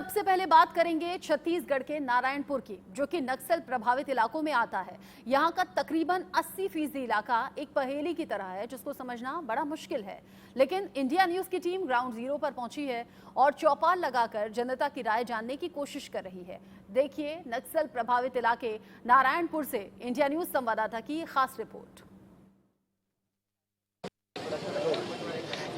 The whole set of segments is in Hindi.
सबसे पहले बात करेंगे छत्तीसगढ़ के नारायणपुर की, जो कि नक्सल प्रभावित इलाकों में आता है। यहाँ का तकरीबन 80% इलाका एक पहेली की तरह है, जिसको समझना बड़ा मुश्किल है। लेकिन इंडिया न्यूज की टीम ग्राउंड जीरो पर पहुंची है और चौपाल लगाकर जनता की राय जानने की कोशिश कर रही है। देखिए नक्सल प्रभावित इलाके नारायणपुर से इंडिया न्यूज संवाददाता की खास रिपोर्ट।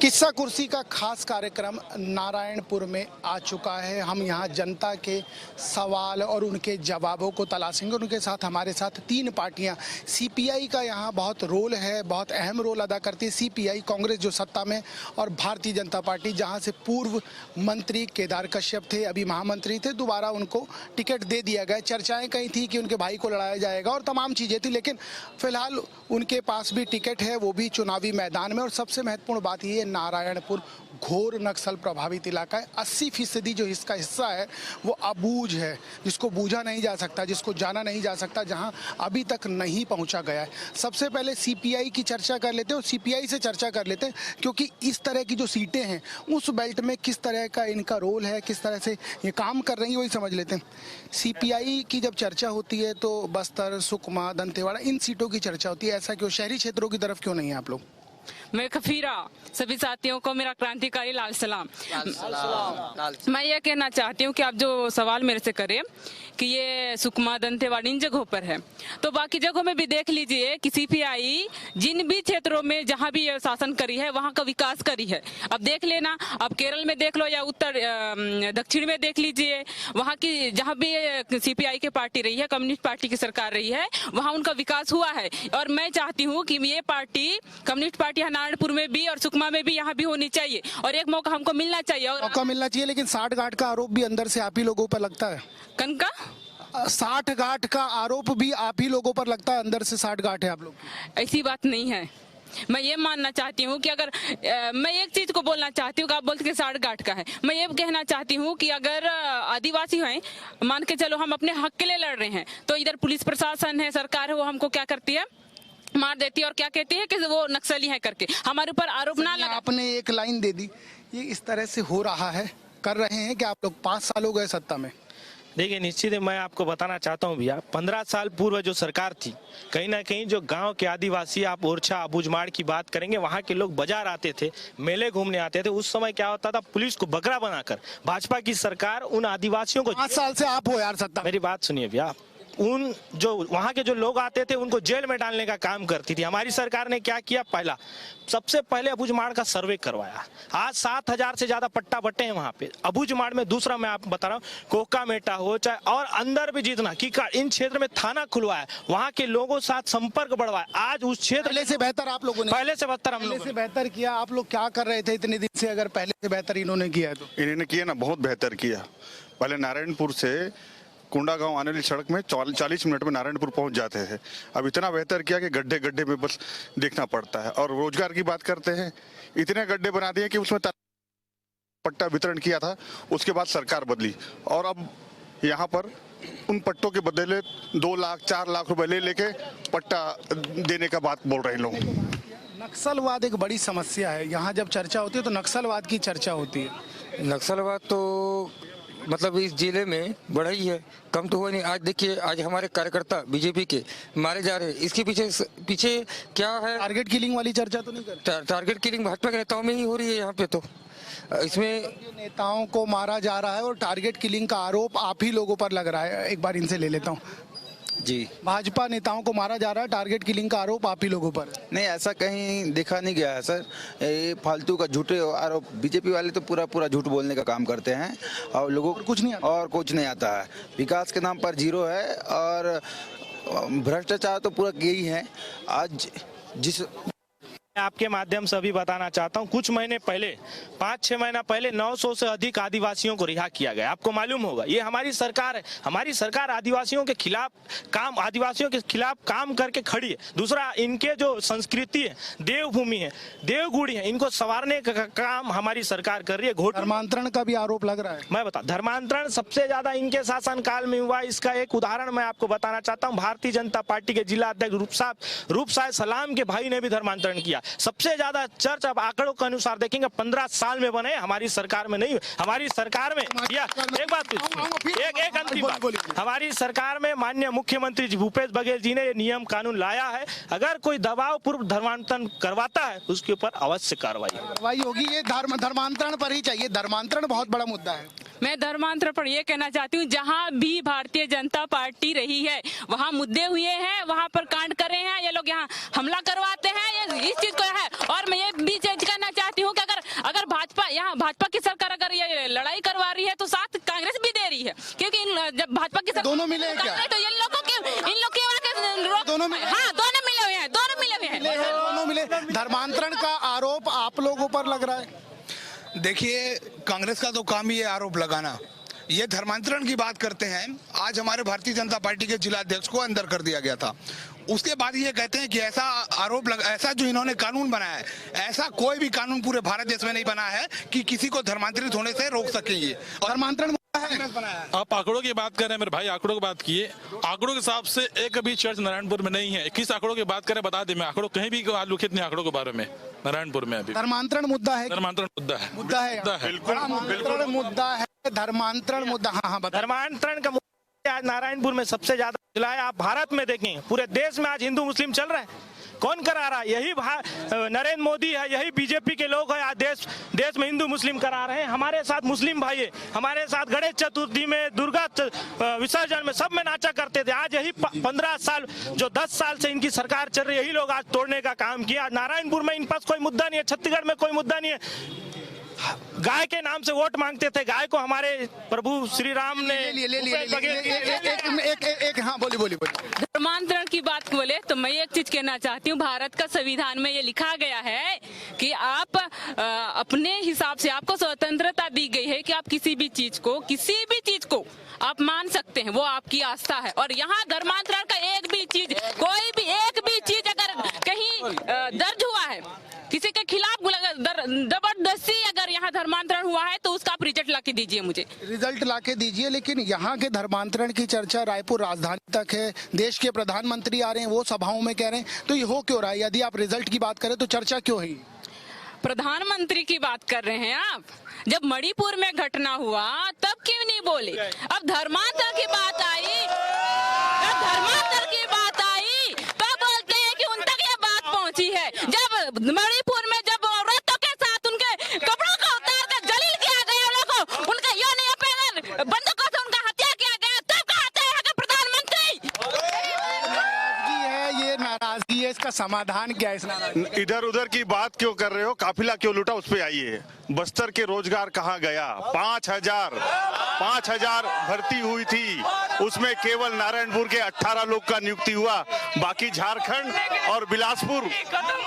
किस्सा कुर्सी का खास कार्यक्रम नारायणपुर में आ चुका है। हम यहाँ जनता के सवाल और उनके जवाबों को तलाशेंगे। उनके साथ हमारे साथ तीन पार्टियाँ, सीपीआई का यहाँ बहुत रोल है, बहुत अहम रोल अदा करती है। सीपीआई कांग्रेस जो सत्ता में, और भारतीय जनता पार्टी जहाँ से पूर्व मंत्री केदार कश्यप थे, अभी महामंत्री थे, दोबारा उनको टिकट दे दिया गया। चर्चाएँ कहीं थी कि उनके भाई को लड़ाया जाएगा और तमाम चीज़ें थी, लेकिन फिलहाल उनके पास भी टिकट है, वो भी चुनावी मैदान में। और सबसे महत्वपूर्ण बात ये, नारायणपुर घोर नक्सल प्रभावित इलाका है। 80% जो इसका हिस्सा है वो अबूझ है, जिसको बूझा नहीं जा सकता, जिसको जाना नहीं जा सकता, जहां अभी तक नहीं पहुंचा गया है। सबसे पहले सीपीआई की चर्चा कर लेते हैं और सीपीआई से चर्चा कर लेते हैं, क्योंकि इस तरह की जो सीटें हैं उस बेल्ट में किस तरह का इनका रोल है, किस तरह से ये काम कर रही है, वही समझ लेते हैं। सीपीआई की जब चर्चा होती है तो बस्तर, सुकमा, दंतेवाड़ा, इन सीटों की चर्चा होती है। ऐसा क्यों? शहरी क्षेत्रों की तरफ क्यों नहीं है आप लोग? मैं खफीरा, सभी साथियों को मेरा क्रांतिकारी लाल सलाम। मैं ये कहना चाहती हूँ कि आप जो सवाल मेरे से करें कि ये सुकमा, दंतेवाड़ा इन जगहों पर है, तो बाकी जगहों में भी देख लीजिए कि सीपीआई जिन भी क्षेत्रों में जहाँ भी शासन करी है वहाँ का विकास करी है। अब देख लेना, अब केरल में देख लो या उत्तर दक्षिण में देख लीजिए, वहाँ की जहाँ भी सीपीआई की पार्टी रही है, कम्युनिस्ट पार्टी की सरकार रही है, वहाँ उनका विकास हुआ है। और मैं चाहती हूँ कि ये पार्टी, कम्युनिस्ट पार्टी नारायणपुर में भी और सुकमा में भी यहाँ भी होनी चाहिए और एक मौका हमको मिलना चाहिए। और मौका मिलना चाहिए, लेकिन 60 गांठ का आरोप भी अंदर से आप ही लोगों पर लगता है। कन का 60 गांठ का आरोप भी आप ही लोगों पर लगता है, अंदर से 60 गांठ है आप लोग। ऐसी बात नहीं है। मैं ये मानना चाहती हूँ कि अगर मैं एक चीज को बोलना चाहती हूँ कि आप बोलते कि 60 गांठ का है, मैं ये कहना चाहती हूँ कि अगर आदिवासी हैं, मान के चलो हम अपने हक के लिए लड़ रहे हैं, तो इधर पुलिस प्रशासन है, सरकार है, वो हमको क्या करती है, मार देती है और क्या कहती है कि वो नक्सली है करके हमारे ऊपर आरोप ना लगा। आपने एक लाइन दे दी, ये इस तरह से हो रहा है, कर रहे हैं कि आप लोग 5 साल हो गए सत्ता में। देखिए, निश्चित है, मैं आपको बताना चाहता हूं भैया, 15 साल पूर्व जो सरकार थी, कहीं ना कहीं जो गांव के आदिवासी, आप ओरछा, अबूझमाड़ की बात करेंगे, वहां के लोग बाजार आते थे, मेले घूमने आते थे। उस समय क्या होता था, पुलिस को बकरा बनाकर भाजपा की सरकार उन आदिवासियों को, 5 साल से आप हो यार सत्ता। मेरी बात सुनिए भैया, उन जो वहां के जो लोग आते थे उनको जेल में डालने का काम करती थी। हमारी सरकार ने क्या किया, पहला सबसे पहले अबूझमाड़ का सर्वे करवाया। आज 7000 से ज्यादा पट्टा बट्टे हैं वहां पे अबूझमाड़ में। दूसरा मैं आपको बता रहा हूँ, कोका मेटा हो चाहे और अंदर भी जितना की इन क्षेत्र में थाना खुलवाया, वहां के लोगों के साथ संपर्क बढ़वाया। आज उस क्षेत्र पहले से बेहतर आप लोगों ने, पहले से बेहतर हम लोग से बेहतर किया। आप लोग क्या कर रहे थे इतने दिन से, अगर पहले से बेहतर इन्होंने किया तो? इन्होंने किया ना, बहुत बेहतर किया। पहले नारायणपुर से कुंडा गांव आने वाली सड़क में 40 मिनट में नारायणपुर पहुंच जाते थे। अब इतना बेहतर किया कि गड्ढे गड्ढे में बस देखना पड़ता है। और रोजगार की बात करते हैं, इतने गड्ढे बना दिए कि उसमें पट्टा वितरण किया था, उसके बाद सरकार बदली और अब यहाँ पर उन पट्टों के बदले 2 लाख 4 लाख रुपए ले लेके पट्टा देने का बात बोल रहे हैं लोग। नक्सलवाद एक बड़ी समस्या है, यहाँ जब चर्चा होती है तो नक्सलवाद की चर्चा होती है। नक्सलवाद तो मतलब इस जिले में बड़ा ही है, कम तो हुआ नहीं। आज देखिए, आज हमारे कार्यकर्ता बीजेपी के मारे जा रहे हैं, इसके पीछे क्या है? टारगेट किलिंग वाली चर्चा तो नहीं कर? टारगेट किलिंग भाजपा के नेताओं में ही हो रही है यहाँ पे। तो इसमें नेताओं को मारा जा रहा है और टारगेट किलिंग का आरोप आप ही लोगों पर लग रहा है। एक बार इनसे ले लेता हूँ जी। भाजपा नेताओं को मारा जा रहा है, टारगेट किलिंग का आरोप आप ही लोगों पर। नहीं, ऐसा कहीं देखा नहीं गया है सर। ये फालतू का झूठे आरोप, बीजेपी वाले तो पूरा झूठ बोलने का काम करते हैं और लोगों को कुछ नहीं आता है। विकास के नाम पर जीरो है और भ्रष्टाचार तो पूरा यही है। आज जिस आपके माध्यम से अभी बताना चाहता हूं, कुछ महीने पहले, 5-6 महीना पहले 900 से अधिक आदिवासियों को रिहा किया गया। आपको मालूम होगा, ये हमारी सरकार है। हमारी सरकार आदिवासियों के खिलाफ काम करके खड़ी है। दूसरा, इनके जो संस्कृति है, देवभूमि है, देवगुड़ी है, इनको संवारने का काम हमारी सरकार कर रही है। धर्मांतरण का भी आरोप लग रहा है। मैं बता, धर्मांतरण सबसे ज्यादा इनके शासनकाल में हुआ। इसका एक उदाहरण मैं आपको बताना चाहता हूँ। भारतीय जनता पार्टी के जिला अध्यक्ष रूपसाय सलाम के भाई ने भी धर्मांतरण किया। सबसे ज्यादा चर्च अब आंकड़ों के अनुसार देखेंगे 15 साल में बने, हमारी सरकार में नहीं। हमारी सरकार में या एक बात, एक अंतिम बात, हमारी सरकार में माननीय मुख्यमंत्री जी भूपेश बघेल जी ने ये नियम कानून लाया है, अगर कोई दबाव पूर्व धर्मांतरण करवाता है उसके ऊपर अवश्य कार्रवाई होगी। ये धर्मांतरण पर ही चाहिए, धर्मांतरण बहुत बड़ा मुद्दा है। मैं धर्मांतरण पर यह कहना चाहती हूँ, जहाँ भी भारतीय जनता पार्टी रही है वहाँ मुद्दे हुए हैं, वहाँ पर कांड कर रहे हैं ये लोग, यहाँ हमला करवाते हैं, ये इस चीज को है। और मैं ये भी चीज कहना चाहती हूँ कि अगर भाजपा यहाँ भाजपा की सरकार अगर ये लड़ाई करवा रही है तो साथ कांग्रेस भी दे रही है, क्योंकि जब भाजपा की सरकार दोनों मिले क्या? तो इन लोगों के दोनों मिले? हाँ, दोनों मिले हुए हैं, दोनों मिले हुए हैं, दोनों मिले। धर्मांतरण का आरोप आप लोगों पर लग रहा है? देखिए, कांग्रेस का तो काम ही है आरोप लगाना। ये धर्मांतरण की बात करते हैं, आज हमारे भारतीय जनता पार्टी के जिला अध्यक्ष को अंदर कर दिया गया था, उसके बाद ये कहते हैं कि ऐसा ऐसा जो इन्होंने कानून बनाया है, ऐसा कोई भी कानून पूरे भारत देश में नहीं बना है कि किसी को धर्मांतरित होने से रोक सके। ये धर्मांतरण आप आंकड़ों की बात कर रहे हैं, मेरे भाई आंकड़ों की बात किए, आंकड़ों के हिसाब से एक भी चर्च नारायणपुर में नहीं है। किस आंकड़ों की बात करें बता दें, मैं आंकड़ों कहीं भी लिखित नहीं आंकड़ों के बारे में नारायणपुर में अभी धर्मांतरण मुद्दा है। धर्मांतरण मुद्दा है, मुद्दा है, बिल्कुल मुद्दा है, धर्मांतरण मुद्दा। हाँ, धर्मांतरण का मुद्दा आज नारायणपुर में सबसे ज्यादा चला है। आप भारत में देखें, पूरे देश में आज हिंदू मुस्लिम चल रहा है, कौन करा रहा है? यही नरेंद्र मोदी है, यही बीजेपी के लोग हैं। आज देश में हिंदू मुस्लिम करा रहे हैं। हमारे साथ मुस्लिम भाई है, हमारे साथ गणेश चतुर्थी में, दुर्गा विसर्जन में, सब में नाचा करते थे। आज यही 15 साल जो 10 साल से इनकी सरकार चल रही है, यही लोग आज तोड़ने का काम किया। नारायणपुर में इन पास कोई मुद्दा नहीं है, छत्तीसगढ़ में कोई मुद्दा नहीं है। गाय के नाम से वोट मांगते थे, गाय को हमारे प्रभु श्री राम ने हाँ, बोली। धर्मांतरण की बात बोले तो मैं एक चीज कहना चाहती हूँ, भारत का संविधान में ये लिखा गया है कि आप अपने हिसाब से, आपको स्वतंत्रता दी गई है कि आप किसी भी चीज को आप मान सकते हैं, वो आपकी आस्था है। और यहाँ धर्मांतरण का एक भी चीज अगर कहीं दर्ज हुआ है, किसी के खिलाफ जबरदस्ती अगर यहाँ धर्मांतरण हुआ है तो उसका आप रिजल्ट ला के दीजिए, मुझे रिजल्ट ला के दीजिए। लेकिन यहाँ के धर्मांतरण की चर्चा रायपुर राजधानी तक है, देश के प्रधानमंत्री आ रहे हैं, वो सभाओं में कह रहे हैं, तो ये हो क्यों रहा है? यदि आप रिजल्ट की बात करें तो चर्चा क्यों है? प्रधानमंत्री की बात कर रहे हैं आप, जब मणिपुर में घटना हुआ तब क्यों नहीं बोले? अब धर्मांतर की बात आई तो बोलते हैं कि उन तक ये बात पहुंची है। जब मणिपुर में जब औरतों के साथ उनके कपड़ों को उतार कर जलील किया गया, लोगों उनका योनि पर बंदूकों से उनका हत्या किया गया, तब कहते हैं प्रधानमंत्री। ये नाराजगी है, इसका समाधान क्या है? इस नाराजगी इधर उधर की बात क्यों कर रहे हो? काफिला क्यों लूटा, उस पे आइए। बस्तर के रोजगार कहाँ गया? 5,000 भर्ती हुई थी, उसमें केवल नारायणपुर के 18 लोग का नियुक्ति हुआ, बाकी झारखंड और बिलासपुर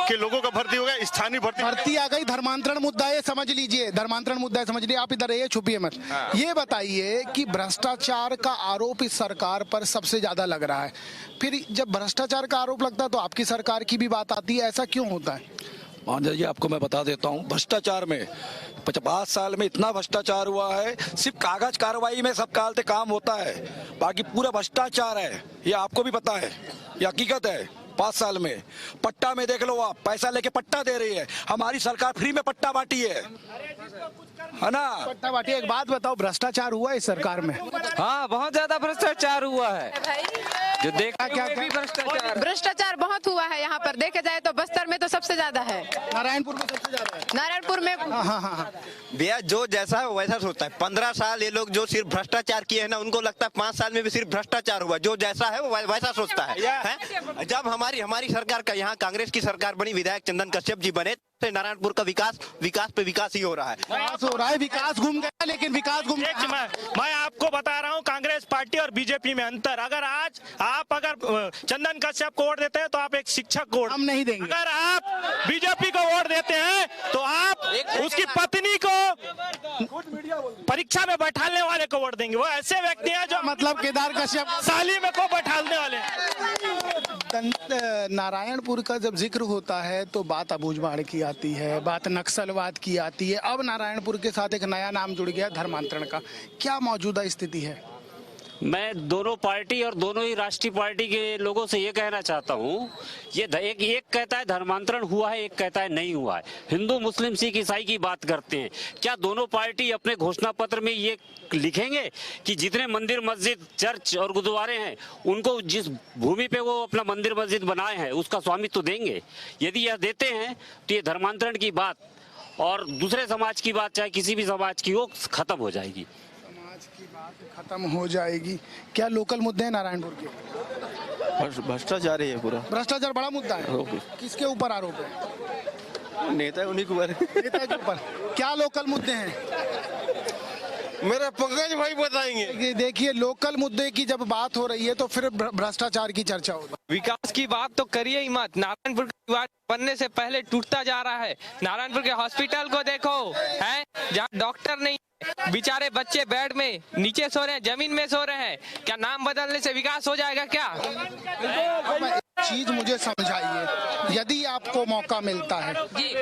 के लोगों का भर्ती हो गया। स्थानीय भर्ती आ गई। धर्मांतरण मुद्दा है, समझ लीजिए, धर्मांतरण मुद्दा है, समझ लीजिए। आप इधर रहिए, छुपिए मत। ये बताइए कि भ्रष्टाचार का आरोप इस सरकार पर सबसे ज्यादा लग रहा है, फिर जब भ्रष्टाचार का आरोप लगता है तो आपकी सरकार की भी बात आती है, ऐसा क्यों होता है? मान लीजिए, आपको मैं बता देता हूँ, भ्रष्टाचार में 50 साल में इतना भ्रष्टाचार हुआ है, सिर्फ कागज कार्रवाई में सब कालते काम होता है, बाकी पूरा भ्रष्टाचार है। ये आपको भी पता है, ये हकीकत है। 5 साल में पट्टा में देख लो, आप पैसा लेके पट्टा दे रही है, हमारी सरकार फ्री में पट्टा बांटी है ना? पट्टा बांटी। एक बात बताओ, भ्रष्टाचार हुआ है इस सरकार में? हाँ, बहुत ज्यादा भ्रष्टाचार हुआ है, जो देखा क्या भ्रष्टाचार बहुत हुआ है यहाँ पर। देखे जाए तो बस्तर में तो सबसे ज्यादा है, नारायणपुर में सबसे ज्यादा है। नारायणपुर में हाँ। भैया, जो जैसा है वैसा सोचता है। 15 साल ये लोग जो सिर्फ भ्रष्टाचार किए हैं ना, उनको लगता है 5 साल में भी सिर्फ भ्रष्टाचार हुआ। जो जैसा है वो वैसा सोचता है। जब हमारी सरकार का यहाँ कांग्रेस की सरकार बनी, विधायक चंदन कश्यप जी बने, नारायणपुर का विकास पे विकास ही हो रहा है। विकास घूम गया, लेकिन विकास घूम गया। मैं आपको बता रहा हूँ कांग्रेस पार्टी और बीजेपी में अंतर। अगर आज आप चंदन कश्यप को वोट देते हैं तो आप एक शिक्षक को हम नहीं देंगे। अगर आप बीजेपी को वोट देते हैं तो आप उसकी पत्नी को परीक्षा में बैठाने वाले को वोट देंगे। वो ऐसे व्यक्ति हैं जो मतलब केदार कश्यप साली में को बैठाने वाले। नारायणपुर का जब जिक्र होता है तो बात अबूझमाड़ की आती है, बात नक्सलवाद की आती है। अब नारायणपुर के साथ एक नया नाम जुड़ गया, धर्मांतरण का। क्या मौजूदा स्थिति है? मैं दोनों पार्टी और दोनों ही राष्ट्रीय पार्टी के लोगों से ये कहना चाहता हूँ, ये एक कहता है धर्मांतरण हुआ है, एक कहता है नहीं हुआ है। हिंदू मुस्लिम सिख ईसाई की बात करते हैं, क्या दोनों पार्टी अपने घोषणा पत्र में ये लिखेंगे कि जितने मंदिर मस्जिद चर्च और गुरुद्वारे हैं उनको जिस भूमि पे वो अपना मंदिर मस्जिद बनाए हैं उसका स्वामित्व देंगे? यदि यह देते हैं तो ये धर्मांतरण की बात और दूसरे समाज की बात, चाहे किसी भी समाज की हो, खत्म हो जाएगी। की बात खत्म हो जाएगी। क्या लोकल मुद्दे हैं नारायणपुर के? भ्रष्टाचार है पूरा। भ्रष्टाचार बड़ा मुद्दा है। किसके ऊपर आरोप है? नेता उन्हीं के ऊपर। नेता के ऊपर। क्या लोकल मुद्दे हैं? मेरा पंकज भाई बताएंगे। देखिए, लोकल मुद्दे की जब बात हो रही है तो फिर भ्रष्टाचार की चर्चा होगी। विकास की बात तो करिए ही मत। नारायणपुर की दीवार बनने से पहले टूटता जा रहा है। नारायणपुर के हॉस्पिटल को देखो, है जहाँ डॉक्टर नहीं, बेचारे बच्चे बेड में नीचे सो रहे हैं, जमीन में सो रहे हैं। क्या नाम बदलने से विकास हो जाएगा क्या? चीज मुझे समझाइए, यदि आपको मौका मिलता है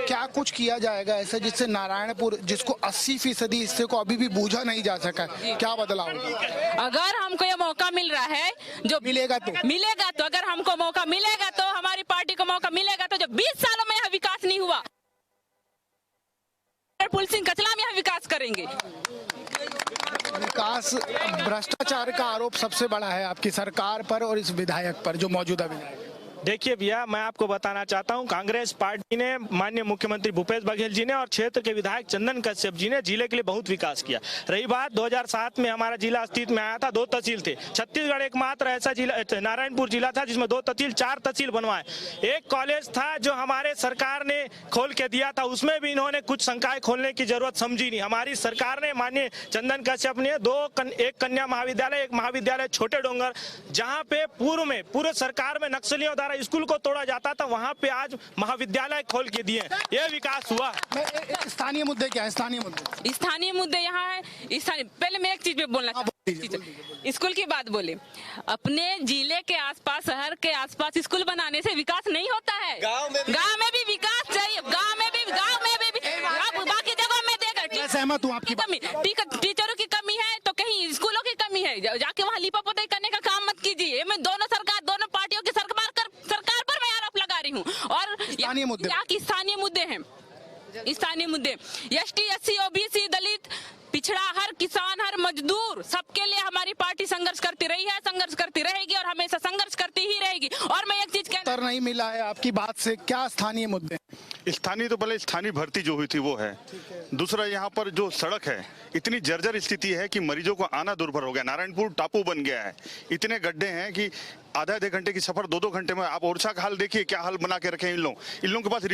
क्या कुछ किया जाएगा ऐसा जिससे नारायणपुर, जिसको 80% हिस्से को अभी भी बूझा नहीं जा सका, क्या बदलाव होगा? अगर हमको ये मौका मिल रहा है, जो मिलेगा तो अगर हमको मौका मिलेगा तो हमारी पार्टी को मौका मिलेगा तो जो 20 सालों में यहाँ विकास नहीं हुआ, पुल सिंह कचला में यहाँ विकास करेंगे। विकास, भ्रष्टाचार का आरोप सबसे बड़ा है आपकी सरकार पर और इस विधायक पर, जो मौजूदा विधायक है। देखिए भैया, मैं आपको बताना चाहता हूं, कांग्रेस पार्टी ने, माननीय मुख्यमंत्री भूपेश बघेल जी ने और क्षेत्र के विधायक चंदन कश्यप जी ने जिले के लिए बहुत विकास किया। रही बात 2007 में हमारा जिला अस्तित्व में आया था, 2 तहसील थे। छत्तीसगढ़ एकमात्र ऐसा जिला, नारायणपुर जिला था जिसमें 2 तहसील, 4 तहसील बनवाए। एक कॉलेज था जो हमारे सरकार ने खोल के दिया था, उसमें भी इन्होंने कुछ संकाय खोलने की जरूरत समझी नहीं। हमारी सरकार ने, माननीय चंदन कश्यप ने एक कन्या महाविद्यालय, एक महाविद्यालय छोटे डोंगर, जहाँ पे पूर्व सरकार में नक्सलियों द्वारा स्कूल को तोड़ा जाता था, वहाँ पे आज महाविद्यालय खोल के दिए। ये विकास हुआ। स्थानीय मुद्दे क्या है? स्थानीय मुद्दे यहाँ है। पहले मैं एक चीज पे बोलना चाहती हूँ, स्कूल की बात बोले। अपने जिले के आसपास, शहर के आसपास स्कूल बनाने से विकास नहीं होता है। गांव में भी विकास चाहिए। गांव में भी बाकी जगहों में देगा। सहमत हूँ आपकी। टीचरों की कमी है तो कहीं स्कूलों की कमी है, जाके वहाँ लिपापोती करने का काम मत कीजिए। मैं दोनों पार्टियों की सरकार पर मैं आरोप लगा रही हूँ। और स्थानीय मुद्दे हैं, स्थानीय मुद्दे, ST SC OBC दलित पिछड़ा, हर किसान, हर मजदूर, सबके लिए हमारी पार्टी संघर्ष करती रही है, संघर्ष करती रहेगी और हमेशा संघर्ष करती ही रहेगी। और मैं एक चीज उत्तर नहीं मिला है आपकी बात से, क्या स्थानीय मुद्दे? स्थानीय तो पहले स्थानीय भर्ती जो हुई थी वो है। दूसरा, यहाँ पर जो सड़क है, इतनी जर्जर स्थिति है कि मरीजों को आना दुर्भर हो गया। नारायणपुर टापू बन गया है, इतने गड्ढे हैं कि आधे घंटे की सफर 2-2 घंटे में। आप ओरछा का हाल देखिए, क्या हाल बना के रखे इन लोगों के पास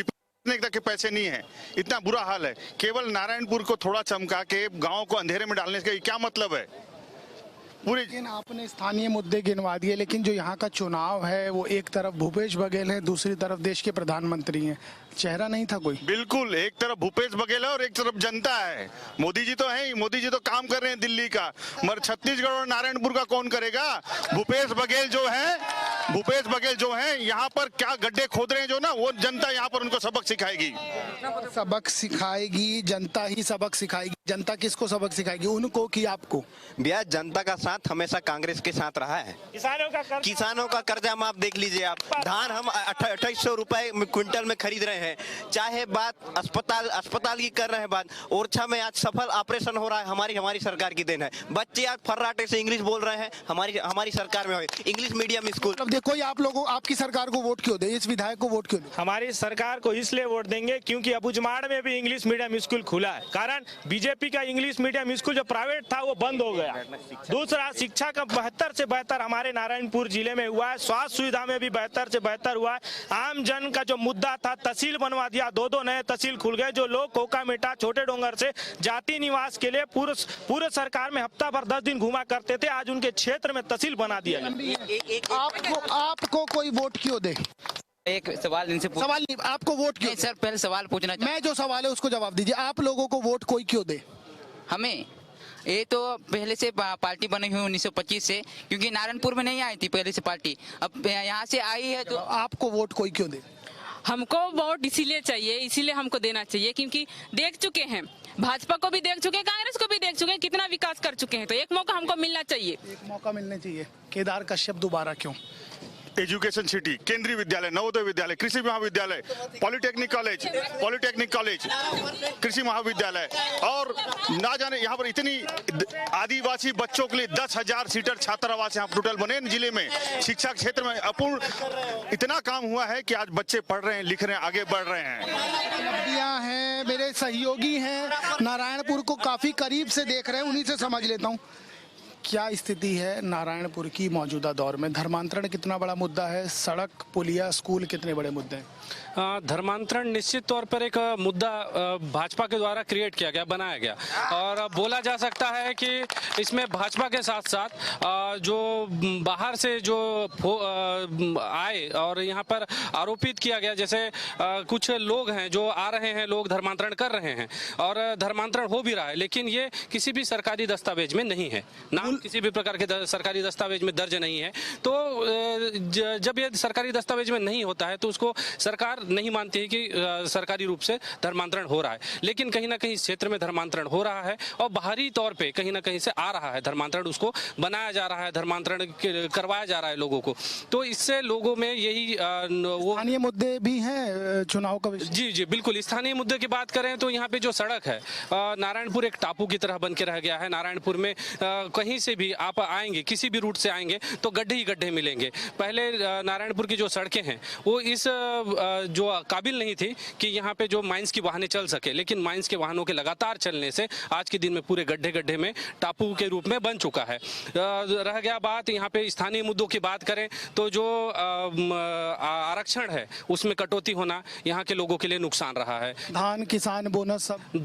तक के पैसे नहीं है, इतना बुरा हाल है। केवल नारायणपुर को थोड़ा चमका के गांव को अंधेरे में डालने का क्या मतलब है? लेकिन आपने स्थानीय मुद्दे गिनवा दिए, लेकिन जो यहाँ का चुनाव है वो एक तरफ भूपेश बघेल है, दूसरी तरफ देश के प्रधानमंत्री हैं, चेहरा नहीं था कोई। बिल्कुल, एक तरफ भूपेश बघेल है और एक तरफ जनता है। मोदी जी तो है, मोदी जी तो काम कर रहे हैं दिल्ली का, मगर छत्तीसगढ़ और नारायणपुर का कौन करेगा? भूपेश बघेल जो है यहाँ पर क्या गड्ढे खोद रहे हैं जो ना, वो जनता यहाँ पर उनको सबक सिखाएगी। जनता ही सबक सिखाएगी। जनता किसको सबक सिखाएगी, उनको कि आपको? भैया, जनता का साथ हमेशा कांग्रेस के साथ रहा है। किसानों का कर्जा माफ देख लीजिए आप। धान हम 2800 रुपए क्विंटल में खरीद रहे हैं। चाहे बात अस्पताल की कर रहे हैं, बात ओरछा में आज सफल ऑपरेशन हो रहा है, हमारी सरकार की देन है। बच्चे आज फर्राटे से इंग्लिश बोल रहे हैं, हमारी सरकार में इंग्लिश मीडियम स्कूल। देखो, आप लोगों, आपकी सरकार को वोट क्यों दे, इस विधायक को वोट क्यों दे? हमारी सरकार को इसलिए वोट देंगे क्योंकि अबुझमाड़ में भी इंग्लिश मीडियम स्कूल खुला है। कारण बीजेपी का इंग्लिश मीडियम स्कूल जो प्राइवेट था वो बंद हो गया। दूसरा, शिक्षा का बेहतर से बेहतर हमारे नारायणपुर जिले में हुआ है। स्वास्थ्य सुविधा में भी बेहतर से बेहतर हुआ है। आम जन का जो मुद्दा था, तहसील बनवा दिया, 2 नए तहसील खुल गए। जो लोग कोकामेटा, छोटे डोंगर से जाति निवास के लिए पूरे सरकार में हफ्ता भर 10 दिन घुमा करते थे, आज उनके क्षेत्र में तहसील बना दिया गया। आपको कोई वोट क्यों दे? एक सवाल इनसे सवाल नहीं, आपको वोट क्यों? सर, पहले सवाल पूछना। मैं जो सवाल है उसको जवाब दीजिए। आप लोगों को वोट कोई क्यों दे? हमें ये तो पहले से पार्टी बनी हुई 1925 से, क्योंकि नारायणपुर में नहीं आई थी पहले से पार्टी, अब यहाँ से आई है। तो आपको वोट कोई क्यों दे? हमको वोट इसीलिए चाहिए, इसीलिए हमको देना चाहिए क्योंकि देख चुके हैं, भाजपा को भी देख चुके हैं, कांग्रेस को भी देख चुके हैं, कितना विकास कर चुके हैं। तो एक मौका हमको मिलना चाहिए। एक मौका मिलना चाहिए। केदार कश्यप दोबारा क्यों? एजुकेशन सिटी, केंद्रीय विद्यालय, नवोदय विद्यालय, कृषि महाविद्यालय, पॉलिटेक्निक कॉलेज, कृषि महाविद्यालय, और ना जाने यहाँ पर इतनी आदिवासी बच्चों के लिए 10,000 सीटर छात्रावास यहाँ टोटल बने जिले में। शिक्षा क्षेत्र में अपूर्ण इतना काम हुआ है कि आज बच्चे पढ़ रहे हैं, लिख रहे हैं, आगे बढ़ रहे हैं। नदियाँ हैं, मेरे सहयोगी हैं, नारायणपुर को काफी करीब से देख रहे हैं, उन्हीं से समझ लेता हूँ क्या स्थिति है नारायणपुर की मौजूदा दौर में। धर्मांतरण कितना बड़ा मुद्दा है, सड़क, पुलिया, स्कूल कितने बड़े मुद्दे हैं? धर्मांतरण निश्चित तौर पर एक मुद्दा भाजपा के द्वारा क्रिएट किया गया, बनाया गया, और बोला जा सकता है कि इसमें भाजपा के साथ साथ जो बाहर से जो आए और यहाँ पर आरोपित किया गया, जैसे कुछ लोग हैं जो आ रहे हैं, लोग धर्मांतरण कर रहे हैं और धर्मांतरण हो भी रहा है, लेकिन ये किसी भी सरकारी दस्तावेज में नहीं है, नाम किसी भी प्रकार के सरकारी दस्तावेज में दर्ज नहीं है। तो जब ये सरकारी दस्तावेज में नहीं होता है तो उसको सरकार नहीं मानती है कि सरकारी रूप से धर्मांतरण हो रहा है। लेकिन कहीं ना कहीं इस क्षेत्र में धर्मांतरण हो रहा है और बाहरी तौर पे कहीं ना कहीं से आ रहा है धर्मांतरण, उसको बनाया जा रहा है, धर्मांतरण करवाया जा रहा है लोगों को। तो इससे लोगों में यही वो स्थानीय मुद्दे भी हैं चुनाव का विषय। जी जी बिल्कुल। स्थानीय मुद्दे की बात करें तो यहाँ पे जो सड़क है, नारायणपुर एक टापू की तरह बन के रह गया है। नारायणपुर में कहीं से भी आप आएंगे, किसी भी रूट से आएंगे तो गड्ढे ही गड्ढे मिलेंगे। पहले नारायणपुर की जो सड़कें हैं वो इस जो काबिल नहीं थी कि यहाँ पे जो माइंस की वाहनें चल सके, लेकिन माइंस के वाहनों के लगातार चलने से आज के दिन में पूरे गड्ढे गड्ढे में टापू के रूप में बन चुका है। रह गया बात यहाँ पे स्थानीय मुद्दों की बात करें तो जो आरक्षण है उसमें कटौती होना यहाँ के लोगों के लिए नुकसान रहा है। धान, किसान बोनस, सब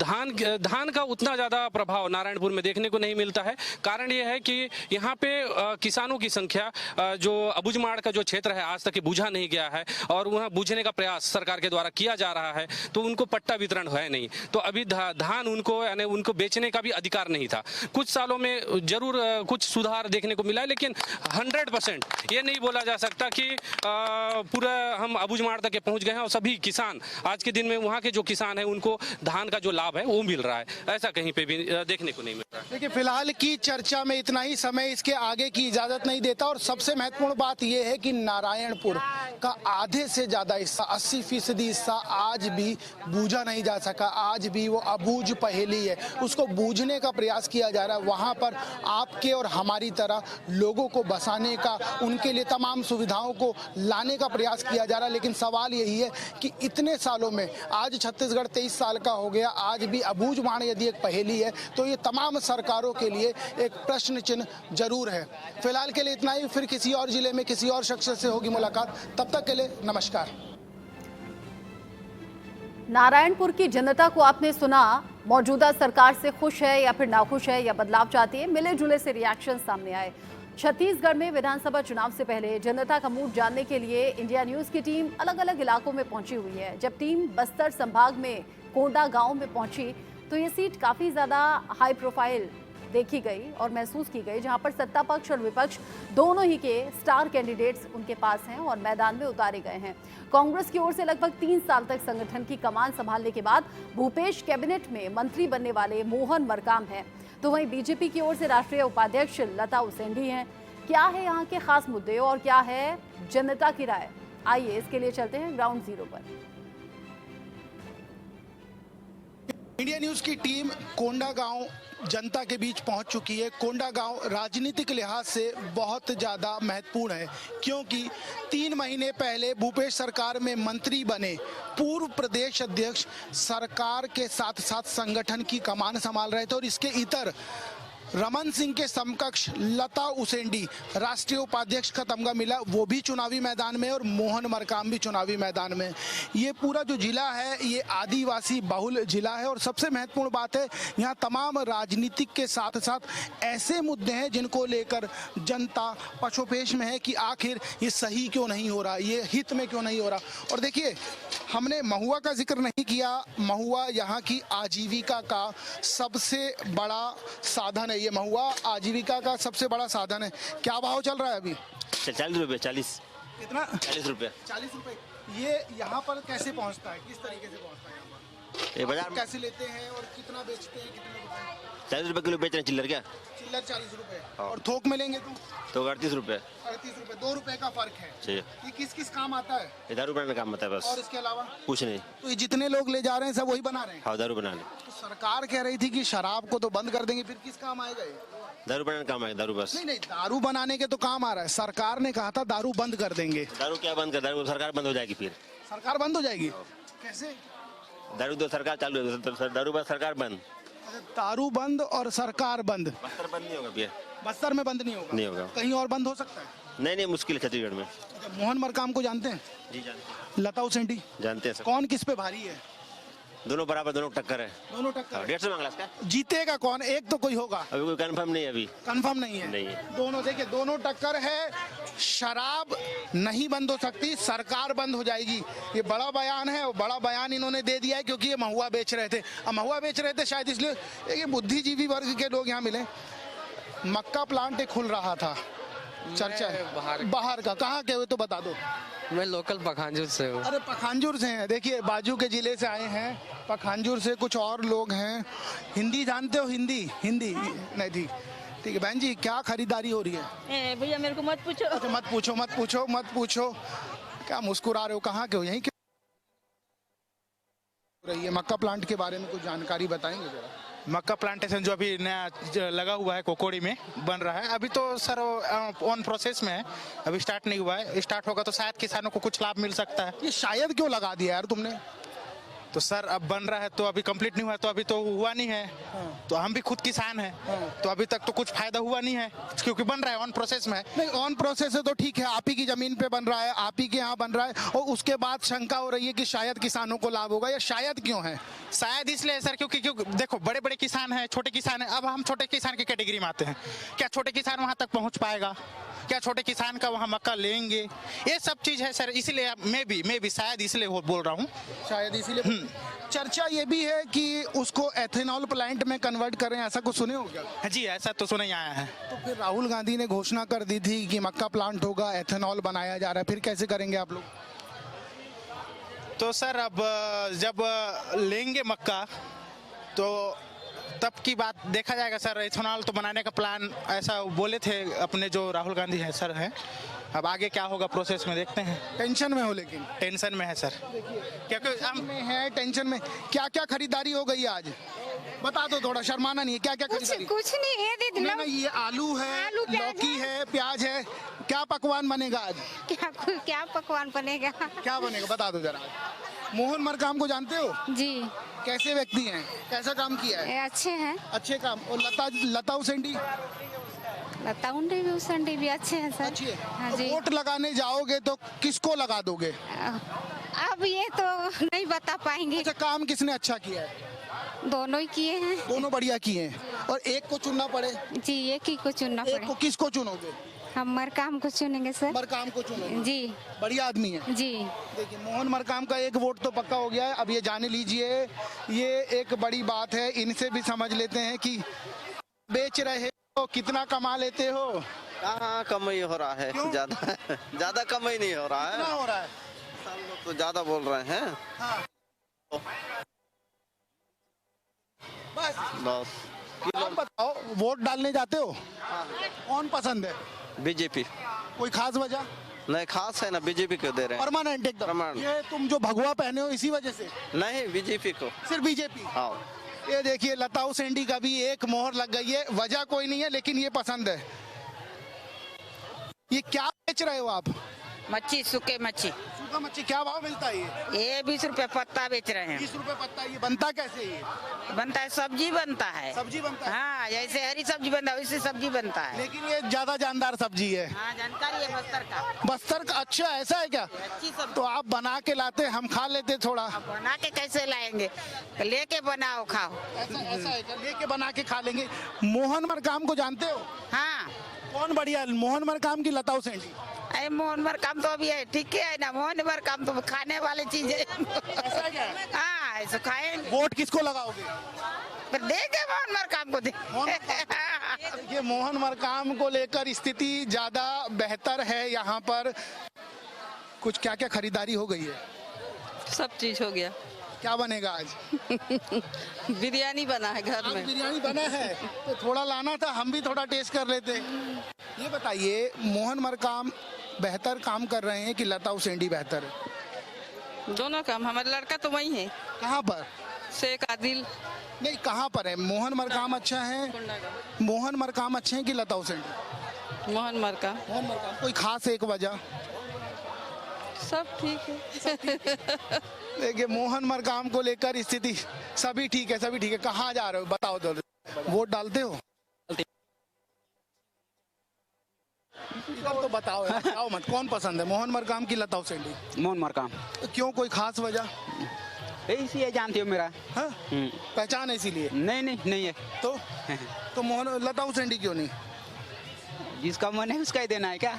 धान का उतना ज्यादा प्रभाव नारायणपुर में देखने को नहीं मिलता है। कारण ये है कि यहाँ पे किसानों की संख्या, जो अबुझमाड़ का जो क्षेत्र है आज तक बूझा नहीं गया है और वहाँ बूझने का प्रयास सरकार के द्वारा किया जा रहा है, तो उनको पट्टा वितरण है नहीं। तो अभी धान उनको यानी उनको बेचने का भी अधिकार नहीं था। कुछ सालों में जरूर कुछ सुधार देखने को मिला है, लेकिन 100% ये नहीं बोला जा सकता कि पूरा हम अबुझमाड़ तक पहुंच गए हैं और सभी किसान आज के दिन में वहाँ के जो किसान हैं उनको धान का जो लाभ है वो मिल रहा है। ऐसा कहीं पे भी देखने को नहीं मिल रहा है। देखिए, फिलहाल की चर्चा में इतना ही, समय इसके आगे की इजाजत नहीं देता। और सबसे महत्वपूर्ण बात यह है कि नारायणपुर का आधे से ज्यादा हिस्सा, 80% हिस्सा आज भी बूझा नहीं जा सका। आज भी वो अबूझ पहेली है, उसको बूझने का प्रयास किया जा रहा है। वहाँ पर आपके और हमारी तरह लोगों को बसाने का, उनके लिए तमाम सुविधाओं को लाने का प्रयास किया जा रहा है। लेकिन सवाल यही है कि इतने सालों में, आज छत्तीसगढ़ 23 साल का हो गया, आज भी अबूझमाड़ यदि एक पहेली है तो ये तमाम सरकारों के लिए एक प्रश्न चिन्ह जरूर है। फिलहाल के लिए इतना ही, फिर किसी और जिले में किसी और शख्स से होगी मुलाकात। तब तक के लिए नमस्कार। नारायणपुर की जनता को आपने सुना, मौजूदा सरकार से खुश है या फिर नाखुश है या बदलाव चाहती है। मिले जुले से रिएक्शन सामने आए। छत्तीसगढ़ में विधानसभा चुनाव से पहले जनता का मूड जानने के लिए इंडिया न्यूज की टीम अलग अलग इलाकों में पहुंची हुई है। जब टीम बस्तर संभाग में कोंडा गांव में पहुंची तो ये सीट काफी ज्यादा हाई प्रोफाइल देखी गई और महसूस की गई, जहां पर सत्ता पक्ष और विपक्ष दोनों ही के स्टार कैंडिडेट्स उनके पास हैं और मैदान में उतारे गए हैं। कांग्रेस की ओर से लगभग 3 साल तक संगठन की कमान संभालने के बाद भूपेश कैबिनेट में मंत्री बनने वाले मोहन मरकाम हैं, तो वहीं बीजेपी की ओर से राष्ट्रीय उपाध्यक्ष लता उसेंडी हैं। क्या है यहाँ के खास मुद्दे और क्या है जनता की राय, आइए इसके लिए चलते हैं ग्राउंड जीरो पर। इंडिया न्यूज की टीम कोंडा गांव जनता के बीच पहुंच चुकी है। कोंडा गांव राजनीतिक लिहाज से बहुत ज़्यादा महत्वपूर्ण है, क्योंकि 3 महीने पहले भूपेश सरकार में मंत्री बने पूर्व प्रदेश अध्यक्ष सरकार के साथ साथ संगठन की कमान संभाल रहे थे और इसके इतर रमन सिंह के समकक्ष लता उसेंडी राष्ट्रीय उपाध्यक्ष का तमगा मिला, वो भी चुनावी मैदान में और मोहन मरकाम भी चुनावी मैदान में। ये पूरा जो जिला है ये आदिवासी बहुल जिला है और सबसे महत्वपूर्ण बात है यहाँ तमाम राजनीतिक के साथ साथ ऐसे मुद्दे हैं जिनको लेकर जनता पशोपेश में है कि आखिर ये सही क्यों नहीं हो रहा, ये हित में क्यों नहीं हो रहा। और देखिए, हमने महुआ का जिक्र नहीं किया। महुआ यहाँ की आजीविका का सबसे बड़ा साधन है। ये महुआ आजीविका का सबसे बड़ा साधन है। क्या भाव चल रहा है अभी? 40 रुपये। 40 कितना? 40 रुपये। 40 रुपये। ये यहाँ पर कैसे पहुँचता है, किस तरीके से पहुँचता है यहाँ पर? ये बाजार आप कैसे लेते हैं और कितना बेचते हैं, कितने रुपए? 40 रुपए किलो बेच रहे हैं चिल्लर क्या? चिल्लर 40 रुपए और थोक में लेंगे तो 38 रुपए। 38 रुपए, 2 रुपए का फर्क है। जी। ये किस किस काम आता है? ये दारू बनाने का काम होता है बस, और इसके अलावा कुछ नहीं। तो ये जितने लोग ले जा रहे हैं सब वही बना रहे हैं? हाँ, दारू बनाने। तो सरकार कह रही थी कि शराब को तो बंद कर देंगे, फिर किस काम आएगा ये? दारू बनाने का काम है, दारू बस। नहीं नहीं, दारू बनाने के तो काम आ रहा है। सरकार ने कहा था दारू बंद कर देंगे। दारू क्या बंद कर, दारू सरकार बंद हो जाएगी फिर। सरकार बंद हो जाएगी कैसे? दारू तो सरकार चालू है, तो दारू बस सरकार बंद। दारू बंद और सरकार बंद। बस्तर बंद नहीं होगा भैया। बस्तर में बंद नहीं होगा? नहीं होगा। कहीं और बंद हो सकता है? नहीं नहीं, मुश्किल है छत्तीसगढ़ में। मोहन मरकाम को जानते हैं? जी जानते लता उसेंडी जानते हैं सर। कौन किस पे भारी है? दोनों बराबर, दोनों टक्कर है। दोनों टक्कर। 150 मांगला इसका। जीतेगा कौन? एक तो कोई होगा। अभी कोई कंफर्म नहीं है, अभी कंफर्म नहीं है। नहीं है। दोनों देखिए, दोनों टक्कर है। शराब नहीं बंद हो सकती, सरकार बंद हो जाएगी। ये बड़ा बयान है और बड़ा बयान इन्होंने दे दिया है क्योंकि ये महुआ बेच रहे थे। अब महुआ बेच रहे थे शायद इसलिए ये बुद्धिजीवी वर्ग के लोग यहाँ मिले। मक्का प्लांट एक खुल रहा था, चर्चा है बाहर का। कहाँ के हुए तो बता दो। मैं लोकल पखांजूर से हूँ। अरे पखांजूर से हैं, देखिए बाजू के जिले से आए हैं। पखांजूर से कुछ और लोग हैं। हिंदी जानते हो? हिंदी नहीं थी। ठीक है बहन जी, क्या खरीदारी हो रही है? भैया मेरे को मत पूछो। अच्छा मत पूछो। क्या मुस्कुरा रहे हो, कहाँ के हो? यहीं के रही है। मक्का प्लांट के बारे में कुछ जानकारी बताएंगे जरा? मक्का प्लांटेशन जो अभी नया लगा हुआ है कोकोड़ी में बन रहा है, अभी तो सर ऑन प्रोसेस में है, अभी स्टार्ट नहीं हुआ है। स्टार्ट होगा तो शायद किसानों को कुछ लाभ मिल सकता है। ये शायद क्यों लगा दिया यार तुमने? तो सर अब बन रहा है तो अभी कंप्लीट नहीं हुआ, तो अभी तो हुआ नहीं है। तो हम भी खुद किसान हैं, तो अभी तक तो कुछ फायदा हुआ नहीं है क्योंकि बन रहा है, ऑन प्रोसेस में है। नहीं, ऑन प्रोसेस है तो ठीक है, आप ही की जमीन पे बन रहा है, आप ही के यहाँ बन रहा है, और उसके बाद शंका हो रही है कि शायद किसानों को लाभ होगा। या शायद क्यों है? शायद इसलिए सर क्योंकि देखो बड़े बड़े किसान हैं, छोटे किसान हैं। अब हम छोटे किसान की कैटेगरी में आते हैं। क्या छोटे किसान वहां तक पहुंच पाएगा? क्या छोटे किसान का वहां मक्का लेंगे? ये सब चीज है सर, इसलिए मैं भी शायद इसलिए बोल रहा हूँ। शायद इसीलिए। चर्चा ये भी है कि उसको एथेनॉल प्लांट में कन्वर्ट करें, ऐसा कुछ सुने हो क्या? जी ऐसा तो सुने आया है। तो फिर राहुल गांधी ने घोषणा कर दी थी कि मक्का प्लांट होगा, एथेनॉल बनाया जा रहा है, फिर कैसे करेंगे आप लोग? तो सर अब जब लेंगे मक्का तो तब की बात देखा जाएगा सर। एथेनॉल तो बनाने का प्लान ऐसा बोले थे अपने जो राहुल गांधी है सर हैं। अब आगे क्या होगा प्रोसेस में देखते हैं। टेंशन में हो? लेकिन टेंशन में है सर, क्योंकि हम में है टेंशन में। क्या क्या खरीदारी हो गई आज? बता दो, थोड़ा शर्माना नहीं है। क्या क्या खरीदारी? कुछ नहीं है दीदी। नहीं, ये आलू है, लौकी है, प्याज है। क्या पकवान बनेगा आज? क्या पकवान बनेगा? क्या बनेगा बता दो जरा। मोहन मरकाम को जानते हो? जी। कैसे व्यक्ति हैं, कैसा काम किया है? अच्छे हैं। अच्छे काम। और लता उसेंडी? लता उसेंडी भी अच्छे हैं सर। अच्छी है। हाँ तो जी। वोट लगाने जाओगे तो किसको लगा दोगे? अब ये तो नहीं बता पाएंगे। अच्छा, काम किसने अच्छा किया है? दोनों ही किए हैं। दोनों बढ़िया किए हैं। और एक को चुनना पड़े? जी, एक ही को चुनना एक पड़े। को किसको चुनोगे? हम मरकाम को चुनेंगे सर। मरकाम को चुनेंगे? जी। बढ़िया आदमी है। जी। देखिए, मोहन मरकाम का एक वोट तो पक्का हो गया है। अब ये जाने लीजिए, ये एक बड़ी बात है। इनसे भी समझ लेते हैं कि बेच रहे हो, कितना कमा लेते हो? कहाँ कमाई हो रहा है? ज्यादा कमाई नहीं हो रहा है। कितना हो रहा है? सब लोग तो ज्यादा बोल रहे हैं। हाँ। बस आप बताओ, वोट डालने जाते हो? कौन पसंद है? बीजेपी। कोई खास वजह? नहीं खास है ना, बीजेपी को दे रहे हैं। परमानेंट एकदम? परमानेंट। ये तुम जो भगवा पहने हो इसी वजह से? नहीं, बीजेपी को। सिर्फ बीजेपी? हाँ। ये देखिए, लता उसेंडी का भी एक मोहर लग गई है। वजह कोई नहीं है, लेकिन ये पसंद है। ये क्या बेच रहे हो आप? मच्छी, सूखे मच्छी। सूखा मच्छी क्या भाव मिलता है ये 20 रुपए पत्ता बेच रहे हैं। 20 रुपए पत्ता। ये बनता कैसे? ये बनता है, सब्जी बनता है। सब्जी बनता है? हाँ, जैसे हरी सब्जी बनता है वैसे सब्जी बनता है। लेकिन ये ज्यादा जानदार सब्जी है। हाँ, जानकारी है बस्तर का। बस्तर का? अच्छा, ऐसा है क्या? अच्छी सब्जी। तो आप बना के लाते, हम खा लेते थोड़ा। बना के कैसे लाएंगे? लेके बनाओ खाओ। ऐसा है क्या? लेके बना के खा लेंगे। मोहन मरकाम को जानते हो? हाँ। कौन बढ़िया, मोहन मरकाम की लता उसेंडी? अरे मोहन मरकाम तो अभी है, ठीक है ना। मोहन मरकाम तो खाने वाली चीज है। ऐसा क्या? हाँ, ऐसा खाएंगे। वोट किसको लगाओगे? पर देंगे मोहन मरकाम को। देखिए, मोहन मरकाम को लेकर स्थिति ज्यादा बेहतर है यहाँ पर। कुछ क्या क्या खरीदारी हो गई है? सब चीज हो गया। क्या बनेगा आज? बिरयानी बना है घर आज में। बिरयानी बना है तो थोड़ा लाना था, हम भी थोड़ा टेस्ट कर लेते। ये बताइए, मोहन मरकाम बेहतर काम कर रहे हैं कि लता उसेंडी बेहतर है? दोनों काम। हमारा लड़का तो वही है। कहाँ पर? शेख आदिल। नहीं, कहाँ पर है? मोहन मरकाम अच्छा है? मोहन मरकाम अच्छे हैं कि लता उसेंडी? मोहन मरकाम। मोहन मरकाम। कोई खास एक वजह? सब ठीक है। देखिए, मोहन मरकाम को लेकर स्थिति सभी ठीक है, सभी ठीक है। कहाँ जा रहे हो बताओ तो, वोट डालते हो? तो बताओ यार, बताओ मत, कौन पसंद है, मोहन मरकाम की लता उसेंडी? मोहन मरकाम। क्यों, कोई खास वजह? इसी जानती हो मेरा। हाँ? पहचान है इसीलिए? नहीं है। तो मोहन लता उसेंडी क्यों नहीं? जिसका मन है उसका ही देना है क्या?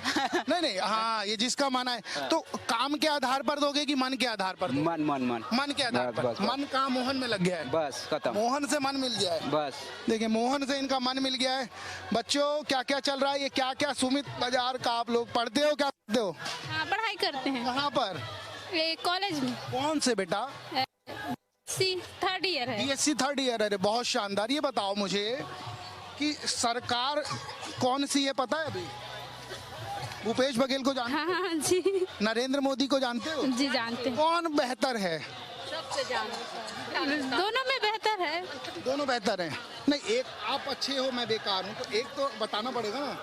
नहीं, हाँ, ये जिसका मन है। तो काम के आधार पर दोगे कि मन के आधार पर? मन के आधार पर। मन कहाँ मोहन में लग गया है? बस खत्म। मोहन से मन मिल गया है। बस देखिए, मोहन से इनका मन मिल गया है। बच्चों, क्या क्या चल रहा है? ये क्या क्या सुमित बाजार का आप लोग पढ़ते हो, क्या पढ़ते हो? हाँ, पढ़ाई करते हैं। कहाँ पर? कॉलेज में। कौन से बेटा? थर्ड ईयर है। BSc थर्ड ईयर है। बहुत शानदार। ये बताओ मुझे कि सरकार कौन सी है पता है अभी? भूपेश बघेल को जानते हो? हाँ जी। नरेंद्र मोदी को जानते हो? जी जानते हैं। कौन बेहतर है? सबसे जानते। दोनों में बेहतर है। दोनों बेहतर हैं। नहीं, एक आप अच्छे हो, मैं बेकार हूँ, तो एक तो बताना पड़ेगा ना।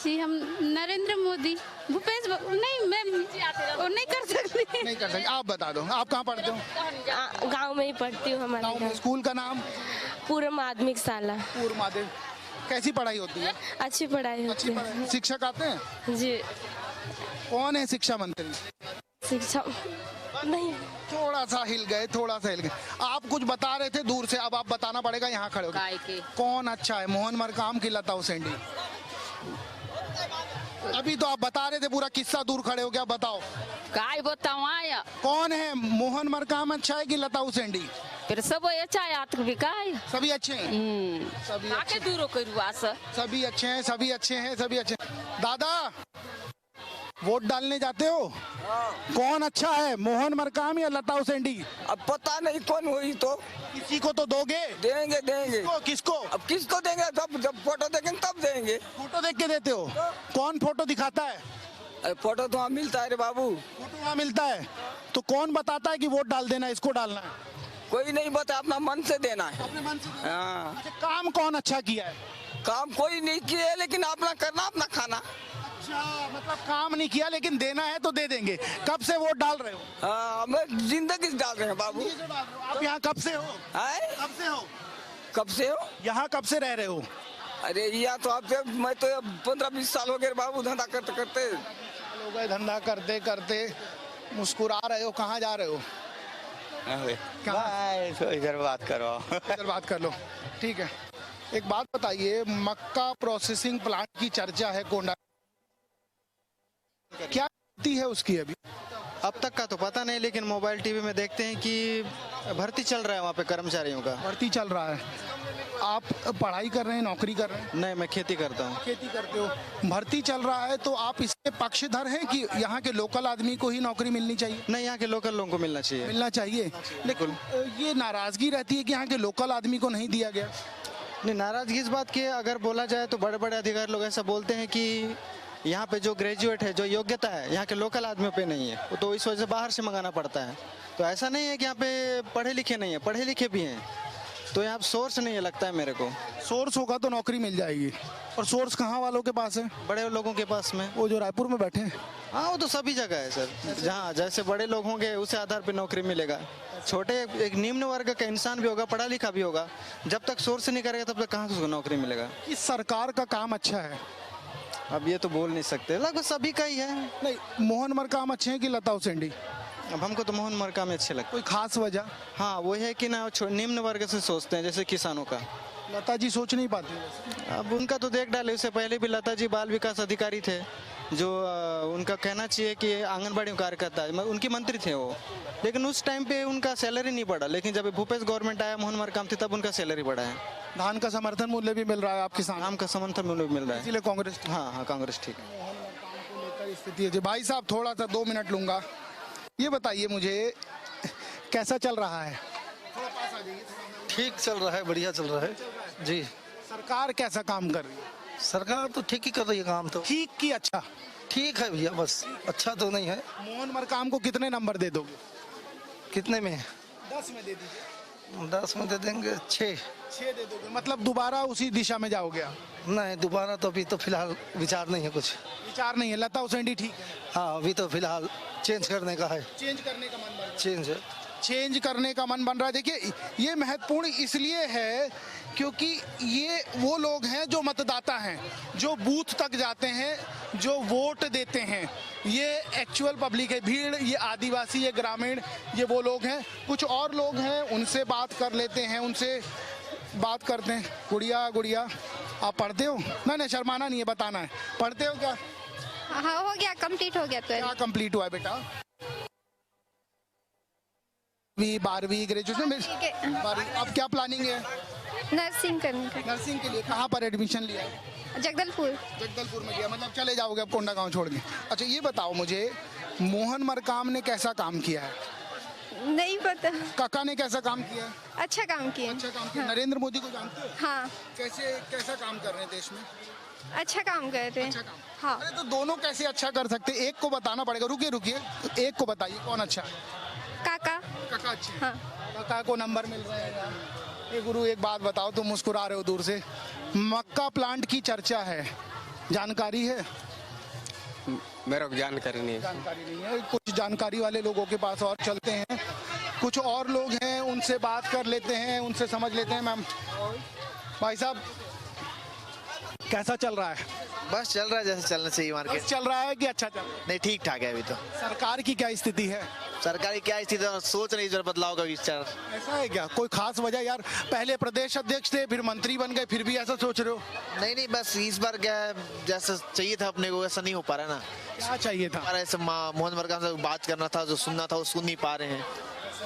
जी, हम नरेंद्र मोदी। भूपेश नहीं, मैं वो नहीं कर सकती। नहीं कर सकते। आप बता दो, आप कहाँ पढ़ते हो? गांव में ही पढ़ती हूँ। हमारे गाँव में। स्कूल का नाम? पूर्व माध्यमिक शाला। पूर्व माध्यमिक। कैसी पढ़ाई होती है? अच्छी पढ़ाई होती है। शिक्षक आते हैं? जी। कौन है शिक्षा मंत्री? शिक्षा नहीं। थोड़ा सा हिल गए, थोड़ा सा हिल गए। आप कुछ बता रहे थे दूर से, अब आप बताना पड़ेगा यहाँ खड़े होकर। कौन अच्छा है, मोहन मरकाम की लता उसेंडी? अभी तो आप बता रहे थे, पूरा किस्सा दूर खड़े हो गया। बताओ काय बताऊँ आया। कौन है, मोहन मरकाम अच्छा है कि लता उसेंडी? फिर सब अच्छा है। आप भी काय सभी अच्छे हैं। सभी आके दूरो करुआ से। सभी अच्छे हैं, सभी अच्छे हैं, सभी अच्छे हैं। दादा, वोट डालने जाते हो? कौन अच्छा है, मोहन मरकाम या लता उसेंडी? अब पता नहीं कौन हुई तो किसी को तो दोगे? देंगे। किसको? अब किसको देंगे? जब फोटो देखेंगे तब देंगे। फोटो देख के देते हो? कौन फोटो दिखाता है? अरे फोटो तो वहाँ मिलता है रे बाबू। फोटो वहाँ मिलता है तो कौन बताता है कि वोट डाल देना, इसको डालना है? कोई नहीं बता, अपना मन से देना है। अपने मन से। हाँ। अच्छा, काम कौन अच्छा किया है? काम कोई नहीं किया है, लेकिन अपना करना, अपना खाना। अच्छा, मतलब काम नहीं किया लेकिन देना है तो दे देंगे। कब से वोट डाल रहे हो? हाँ, मैं जिंदगी से डाल रहे हैं बाबू। आप यहाँ कब से हो? कब से हो? कब से हो? यहाँ कब से रह रहे हो? अरे यहाँ तो आप, मैं तो 15-20 साल हो गए बाबू, धंधा करते करते। हो गए धंधा करते करते। मुस्कुरा रहे हो, कहाँ जा रहे हो? इधर बात करो। इधर बात कर लो, ठीक है। एक बात बताइए, मक्का प्रोसेसिंग प्लांट की चर्चा है कोंडा, क्या स्थिति है उसकी अभी? अब तक का तो पता नहीं, लेकिन मोबाइल टीवी में देखते हैं कि भर्ती चल रहा है वहाँ पे कर्मचारियों का। भर्ती चल रहा है। आप पढ़ाई कर रहे हैं, नौकरी कर रहे हैं? नहीं, मैं खेती करता हूँ। खेती करते हो। भर्ती चल रहा है तो आप इसके पक्षधर हैं कि यहाँ के लोकल आदमी को ही नौकरी मिलनी चाहिए? नहीं, यहाँ के लोकल लोगों को मिलना चाहिए। मिलना चाहिए, लेकिन ये नाराजगी रहती है कि यहाँ के लोकल आदमी को नहीं दिया गया। नहीं, नाराजगी इस बात की है, अगर बोला जाए तो बड़े बड़े अधिकारी लोग ऐसा बोलते हैं कि यहाँ पे जो ग्रेजुएट है, जो योग्यता है, यहाँ के लोकल आदमियों पे नहीं है, तो इस वजह से बाहर से मंगाना पड़ता है। तो ऐसा नहीं है कि यहाँ पे पढ़े लिखे नहीं है, पढ़े लिखे भी हैं, तो यहाँ सोर्स नहीं है, लगता है मेरे को। सोर्स होगा तो नौकरी मिल जाएगी। और सोर्स कहाँ वालों के पास है? बड़े लोगों के पास में। वो जो रायपुर में बैठे हैं? हाँ, वो तो सभी जगह है सर। जहाँ जैसे बड़े लोग होंगे उस आधार पर नौकरी मिलेगा। छोटे एक निम्न वर्ग का इंसान भी होगा, पढ़ा लिखा भी होगा, जब तक सोर्स नहीं करेगा तब तक कहाँ से उसको नौकरी मिलेगा? इस सरकार का काम अच्छा है? अब ये तो बोल नहीं सकते, लगभग सभी का ही है। नहीं, मोहन मरकाम अच्छे हैं कि लता उसेंडी? अब हमको तो मोहन मरकाम अच्छे लगते। कोई खास वजह? हाँ, वो है कि ना निम्न वर्ग से सोचते हैं, जैसे किसानों का। लता जी सोच नहीं पाती? अब उनका तो देख डाले, उससे पहले भी लता जी बाल विकास अधिकारी थे, जो उनका कहना चाहिए कि आंगनबाड़ी कार्यकर्ता, उनकी मंत्री थे वो, लेकिन उस टाइम पे उनका सैलरी नहीं बढ़ा। लेकिन जब भूपेश गवर्नमेंट आया, मोहन मरकाम थी, तब उनका सैलरी बढ़ा है। धान का समर्थन मूल्य भी मिल रहा है आप किसान? धान का समर्थन मूल्य भी मिल रहा है, इसीलिए कांग्रेस? हाँ, कांग्रेस ठीक है। स्थिति है जी। भाई साहब थोड़ा सा 2 मिनट लूंगा। ये बताइए मुझे कैसा चल रहा है? ठीक चल रहा है, बढ़िया चल रहा है जी। सरकार कैसा काम कर रही है? सरकार तो ठीक ही कर रही है काम तो। ठीक की अच्छा? ठीक है भैया, बस अच्छा तो नहीं है। मोहन मरकाम को कितने नंबर दे दोगे? कितने में? 10 में दे दीजिए। 10 में दे देंगे 6। 6 दे दोगे, मतलब दोबारा उसी दिशा में जाओगे आप? नहीं, दोबारा तो अभी तो फिलहाल विचार नहीं है कुछ। विचार नहीं है? लता हुसैन ठीक है? हाँ, अभी तो फिलहाल चेंज करने का है। चेंज करने का मन बन रहा है? चेंज करने का मन बन रहा है। देखिए ये महत्वपूर्ण इसलिए है क्योंकि ये वो लोग हैं जो मतदाता हैं, जो बूथ तक जाते हैं, जो वोट देते हैं। ये एक्चुअल पब्लिक है, भीड़, ये आदिवासी, ये ग्रामीण, ये वो लोग हैं। कुछ और लोग हैं, उनसे बात कर लेते हैं, उनसे बात करते हैं। गुड़िया आप पढ़ते हो? नहीं शर्माना नहीं है, बताना है। पढ़ते हो क्या? हाँ, हो गया, कंप्लीट हो गया। तो क्या कंप्लीट हुआ है बेटा? 12वीं ग्रेजुएशन में। अब क्या प्लानिंग है? नर्सिंग करने का। नर्सिंग के लिए कहाँ पर एडमिशन लिया है? जगदलपुर में लिया, मतलब चले जाओगे अब कोंडा गांव छोड़ के। अच्छा ये बताओ मुझे, मोहन मरकाम ने कैसा काम किया है? नहीं पता। काका ने कैसा काम किया? अच्छा काम किया। हाँ। नरेंद्र मोदी को जानते हो? हाँ। कैसा काम कर रहे हैं देश में? अच्छा काम कर रहे हैं। हाँ। अरे तो दोनों कैसे अच्छा कर सकते? एक को बताना पड़ेगा। रुकिए एक को बताइए कौन अच्छा है? काका अच्छा। हाँ। काका को नंबर मिल रहा है यार। ये गुरु एक बात बताओ, तुम मुस्कुरा रहे हो दूर से। मक्का प्लांट की चर्चा है, जानकारी है? मेरा को जानकारी नहीं है। कुछ जानकारी वाले लोगों के पास और चलते हैं। कुछ और लोग हैं, उनसे बात कर लेते हैं, उनसे समझ लेते हैं। मैम, भाई साहब कैसा चल रहा है? बस चल रहा है जैसे चलना चाहिए मार्केट। चल रहा है कि अच्छा चल रहा है? नहीं, ठीक ठाक है अभी तो। सरकार की क्या स्थिति है? सरकार की क्या स्थिति है, सोच रही है बदलाव का विचार। ऐसा है क्या? कोई खास वजह? यार पहले प्रदेश अध्यक्ष थे, फिर मंत्री बन गए, फिर भी ऐसा सोच रहे हो? नहीं, बस इस बार क्या है, जैसा चाहिए था अपने को ऐसा नहीं हो पा रहा ना। क्या चाहिए था? ऐसे मोहन मरकाम से बात करना था, जो सुनना था वो सुन नहीं पा रहे हैं।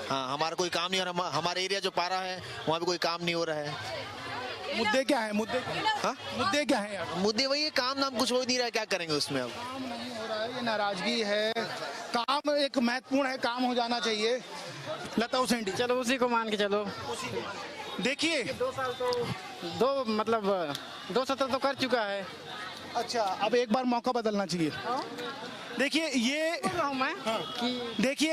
हाँ, हमारा कोई काम नहीं हो रहा। हमारे एरिया जो पारा है वहाँ भी कोई काम नहीं हो रहा है। मुद्दे क्या है? मुद्दे क्या है यार? मुद्दे वही है, काम नाम कुछ हो नहीं रहा है, क्या करेंगे उसमें? अब काम नहीं हो रहा है, ये नाराजगी है। काम एक महत्वपूर्ण है, काम हो जाना चाहिए। लता हुसैन, चलो उसी को मान के चलो। देखिए 2 साल तो 2 सत्र तो कर चुका है। अच्छा, अब एक बार मौका बदलना चाहिए। देखिए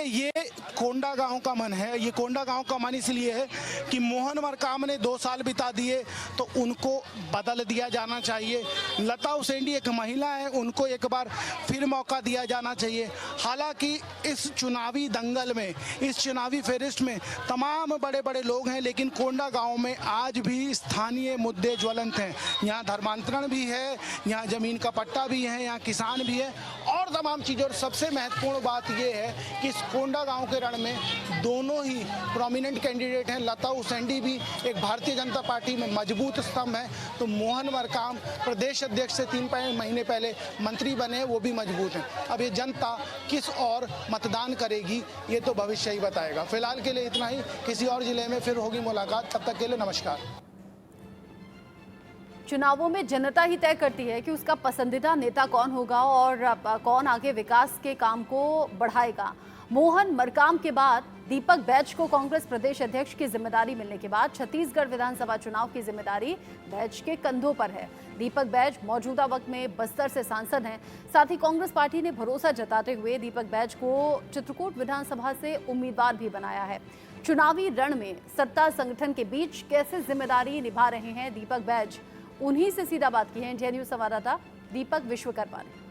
ये कोंडा गांव का मन है। ये कोंडा गांव का मन इसलिए है कि मोहन मरकाम ने 2 साल बिता दिए, तो उनको बदल दिया जाना चाहिए। लता हुसैन एक महिला है, उनको एक बार फिर मौका दिया जाना चाहिए। हालांकि इस चुनावी दंगल में, इस चुनावी फेरिस्ट में तमाम बड़े बड़े लोग हैं, लेकिन कोंडा गांव में आज भी स्थानीय मुद्दे ज्वलंत हैं। यहाँ धर्मांतरण भी है, यहाँ जमीन का पट्टा भी है, यहाँ किसान भी है और तमाम चीजें। और सबसे महत्वपूर्ण बात यह है कि इस कोंडा गांव के रण में दोनों ही प्रोमिनेंट कैंडिडेट हैं। लता हुसैन भी एक भारतीय जनता पार्टी में मजबूत स्तंभ है, तो मोहन मरकाम प्रदेश अध्यक्ष से 3 महीने पहले मंत्री बने, वो भी मजबूत हैं। अब ये जनता किस और मतदान करेगी ये तो भविष्य ही बताएगा। फिलहाल के लिए इतना ही, किसी और जिले में फिर होगी मुलाकात। तब तक के लिए नमस्कार। चुनावों में जनता ही तय करती है कि उसका पसंदीदा नेता कौन होगा और कौन आगे विकास के काम को बढ़ाएगा। मोहन मरकाम के बाद दीपक बैज को कांग्रेस प्रदेश अध्यक्ष की जिम्मेदारी मिलने के बाद छत्तीसगढ़ विधानसभा चुनाव की जिम्मेदारी बैज के कंधों पर है। दीपक बैज मौजूदा वक्त में बस्तर से सांसद हैं। साथ ही कांग्रेस पार्टी ने भरोसा जताते हुए दीपक बैज को चित्रकूट विधानसभा से उम्मीदवार भी बनाया है। चुनावी रण में सत्ता संगठन के बीच कैसे जिम्मेदारी निभा रहे हैं दीपक बैज, उन्हीं से सीधा बात की है इंडिया न्यूज संवाददाता दीपक विश्वकर्मा ने।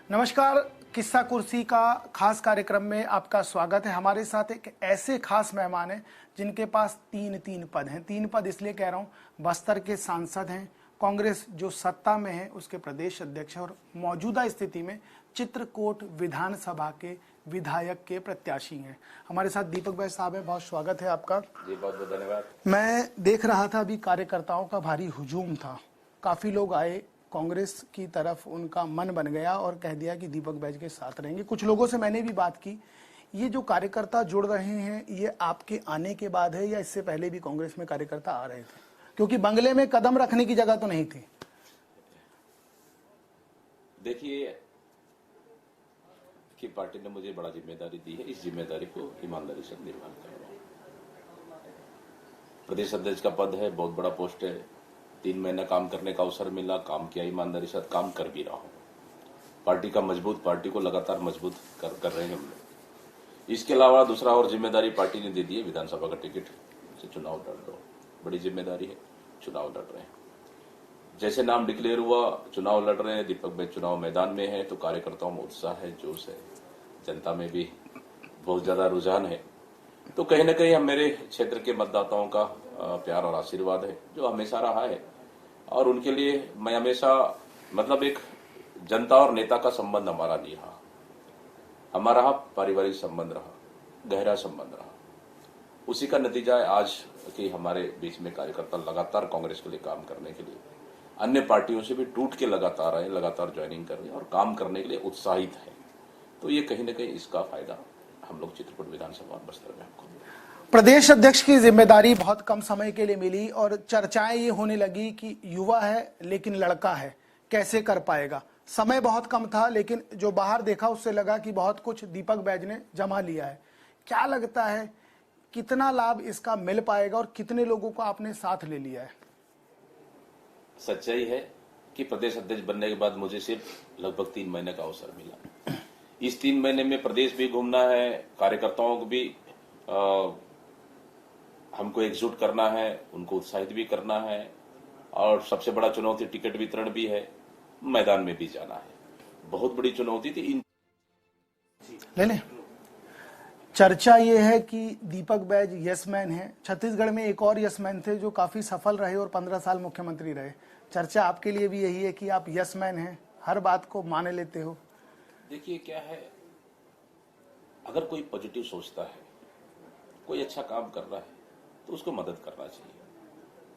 नमस्कार, किस्सा कुर्सी का खास कार्यक्रम में आपका स्वागत है। हमारे साथ एक ऐसे खास मेहमान हैं जिनके पास तीन पद हैं। 3 पद इसलिए कह रहा हूं, बस्तर के सांसद हैं, कांग्रेस जो सत्ता में है उसके प्रदेश अध्यक्ष हैं और मौजूदा स्थिति में चित्रकूट विधानसभा के विधायक के प्रत्याशी हैं। हमारे साथ दीपक बैज साहब हैं, बहुत स्वागत है आपका। जी बहुत बहुत धन्यवाद। मैं देख रहा था अभी कार्यकर्ताओं का भारी हुजूम था, काफी लोग आए, कांग्रेस की तरफ उनका मन बन गया और कह दिया कि दीपक बैज के साथ रहेंगे। कुछ लोगों से मैंने भी बात की, ये जो कार्यकर्ता जुड़ रहे हैं ये आपके आने के बाद है या इससे पहले भी कांग्रेस में कार्यकर्ता आ रहे थे? क्योंकि बंगले में कदम रखने की जगह तो नहीं थी। देखिए कि पार्टी ने मुझे बड़ा जिम्मेदारी दी है, इस जिम्मेदारी को ईमानदारी से निर्वहन कर रहा हूं। प्रदेश अध्यक्ष का पद है, बहुत बड़ा पोस्ट है, 3 महीना काम करने का अवसर मिला, काम किया, ईमानदारी से काम कर भी रहा हूं। पार्टी को लगातार मजबूत कर रहे हैं हम लोग। इसके अलावा दूसरा और जिम्मेदारी पार्टी ने दे दी है, विधानसभा का टिकट से चुनाव लड़ रहा हूं, बड़ी जिम्मेदारी है, चुनाव लड़ रहे हैं। जैसे नाम डिक्लेयर हुआ, चुनाव लड़ रहे हैं, दीपक भाई चुनाव मैदान में है, तो कार्यकर्ताओं में उत्साह है, जोश है, जनता में भी बहुत ज्यादा रुझान है। तो कहीं ना कहीं हम मेरे क्षेत्र के मतदाताओं का प्यार और आशीर्वाद है, जो हमेशा रहा है, और उनके लिए मैं हमेशा मतलब एक जनता और नेता का संबंध हमारा नहीं रहा, हमारा पारिवारिक संबंध रहा, गहरा संबंध रहा। उसी का नतीजा है आज कि हमारे बीच में कार्यकर्ता लगातार कांग्रेस के लिए काम करने के लिए अन्य पार्टियों से भी टूट के लगातार आए, लगातार ज्वाइनिंग कर रहे हैं और काम करने के लिए उत्साहित है। तो ये कहीं ना कहीं इसका फायदा हम लोग चित्रकूट विधानसभा और बस्तर में हमको प्रदेश अध्यक्ष की जिम्मेदारी बहुत कम समय के लिए मिली और चर्चाएं ये होने लगी कि युवा है लेकिन लड़का है, कैसे कर पाएगा। समय बहुत कम था, लेकिन जो बाहर देखा उससे लगा कि बहुत कुछ दीपक बैज ने जमा लिया है। क्या लगता है कितना लाभ इसका मिल पाएगा और कितने लोगों को आपने साथ ले लिया है? सच्चाई है कि प्रदेश अध्यक्ष बनने के बाद मुझे सिर्फ लगभग 3 महीने का अवसर मिला। इस 3 महीने में प्रदेश भी घूमना है, कार्यकर्ताओं को भी हमको एकजुट करना है, उनको उत्साहित भी करना है, और सबसे बड़ा चुनौती टिकट वितरण भी है, मैदान में भी जाना है। बहुत बड़ी चुनौती थी। लेने चर्चा ये है कि दीपक बैज यस मैन है। छत्तीसगढ़ में एक और यस मैन थे जो काफी सफल रहे और 15 साल मुख्यमंत्री रहे। चर्चा आपके लिए भी यही है कि आप यस मैन हैं, हर बात को मान लेते हो? देखिए क्या है, अगर कोई पॉजिटिव सोचता है, कोई अच्छा काम कर रहा है, तो उसको मदद करना चाहिए।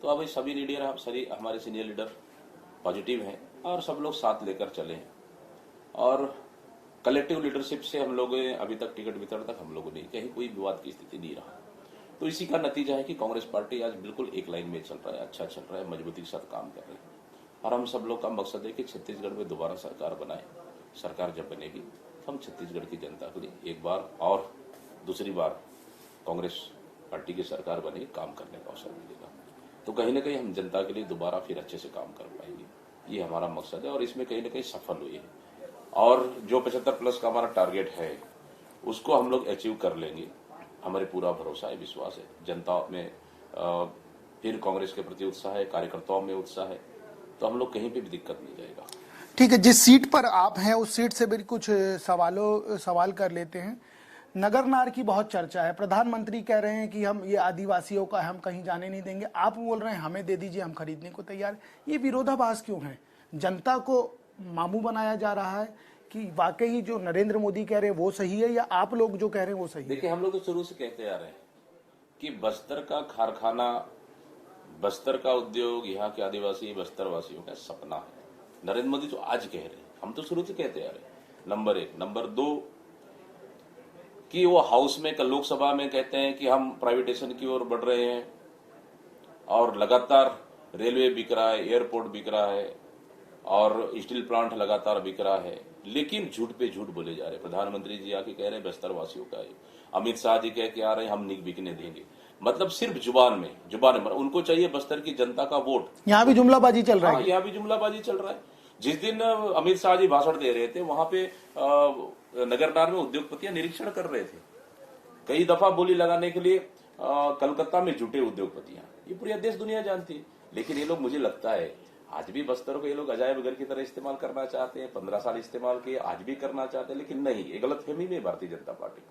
तो अब सभी लीडर, हमारे सीनियर लीडर पॉजिटिव हैं और सब लोग साथ लेकर चले हैं, और कलेक्टिव लीडरशिप से हम लोग अभी तक टिकट वितरण तक हम लोगों ने कहीं कोई विवाद की स्थिति नहीं रहा। तो इसी का नतीजा है कि कांग्रेस पार्टी आज बिल्कुल एक लाइन में चल रहा है, अच्छा चल रहा है, मजबूती के साथ काम कर रही है। और हम सब लोग का मकसद है कि छत्तीसगढ़ में दोबारा सरकार बनाए। सरकार जब बनेगी हम छत्तीसगढ़ की जनता के लिए एक बार और दूसरी बार कांग्रेस पार्टी की सरकार बनेगी, काम करने का अवसर मिलेगा। तो कहीं ना कहीं हम जनता के लिए दोबारा फिर अच्छे से काम कर पाएंगे, ये हमारा मकसद है और इसमें कहीं ना कहीं सफल हुए हैं। और जो 75+ का हमारा टारगेट है उसको हम लोग अचीव कर लेंगे, हमारे पूरा भरोसा है, विश्वास है। जनता में फिर कांग्रेस के प्रति उत्साह है, कार्यकर्ताओं में उत्साह है, तो हम लोग कहीं पे भी दिक्कत नहीं जाएगा। ठीक है, जिस सीट पर आप हैं उस सीट से भी कुछ सवाल कर लेते हैं। नगरनार की बहुत चर्चा है, प्रधानमंत्री कह रहे हैं कि हम ये आदिवासियों का हम कहीं जाने नहीं देंगे, आप बोल रहे हैं हमें दे दीजिए, हम खरीदने को तैयार। ये विरोधाभास क्यों है? जनता को मामू बनाया जा रहा है कि वाकई जो नरेंद्र मोदी कह रहे हैं वो सही है, या आप लोग जो कह रहे हैं वो सही है? देखिए, हम लोग तो शुरू से कहते आ रहे हैं कि बस्तर का कारखाना, बस्तर का उद्योग यहाँ के आदिवासी बस्तर वासियों का सपना है। नरेंद्र मोदी तो आज कह रहे हैं, हम तो शुरू से कहते आ रहे हैं। नंबर 1। नंबर 2 कि वो हाउस में लोकसभा में कहते हैं कि हम प्राइवेटाइजेशन की ओर बढ़ रहे हैं, और लगातार रेलवे बिक रहा है, एयरपोर्ट बिक रहा है, और स्टील प्लांट लगातार बिक रहा है, लेकिन झूठ पे झूठ बोले जा रहे हैं। प्रधानमंत्री जी आके कह रहे हैं बस्तर वासियों का है, अमित शाह जी कह के आ रहे हैं हम नहीं बिकने देंगे। मतलब सिर्फ जुबान में उनको चाहिए बस्तर की जनता का वोट। यहाँ भी जुमलाबाजी चल रहा है। यहाँ भी जुमलाबाजी चल रहा है। जिस दिन अमित शाह जी भाषण दे रहे थे वहां पे नगरनार में उद्योगपतियां निरीक्षण कर रहे थे, कई दफा बोली लगाने के लिए कलकत्ता में जुटे उद्योगपतियां, ये पूरी देश दुनिया जानती है। लेकिन ये लोग, मुझे लगता है आज भी बस्तर को ये लोग अजायब घर की तरह इस्तेमाल करना चाहते हैं। 15 साल इस्तेमाल किए, आज भी करना चाहते हैं, लेकिन नहीं, ये गलतफहमी में भारतीय जनता पार्टी।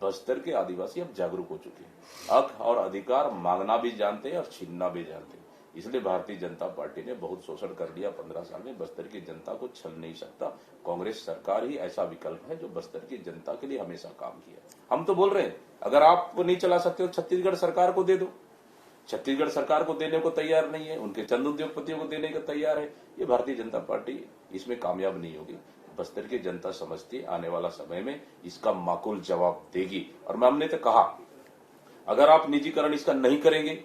बस्तर के आदिवासी अब जागरूक हो चुके हैं, हक और अधिकार मांगना भी जानते हैं और छीनना भी जानते हैं। इसलिए भारतीय जनता पार्टी ने बहुत शोषण कर दिया 15 साल में। बस्तर की जनता को छल नहीं सकता। कांग्रेस सरकार ही ऐसा विकल्प है जो बस्तर की जनता के लिए हमेशा काम किया। हम तो बोल रहे हैं अगर आप नहीं चला सकते हो छत्तीसगढ़ सरकार को दे दो। छत्तीसगढ़ सरकार को देने को तैयार नहीं है, उनके चंद उद्योगपतियों को देने को तैयार है। ये भारतीय जनता पार्टी इसमें कामयाब नहीं होगी। बस्तर की जनता समझती है आने वाला समय में इसका माकूल जवाब देगी। और हमने तो कहा अगर आप निजीकरण इसका नहीं करेंगे,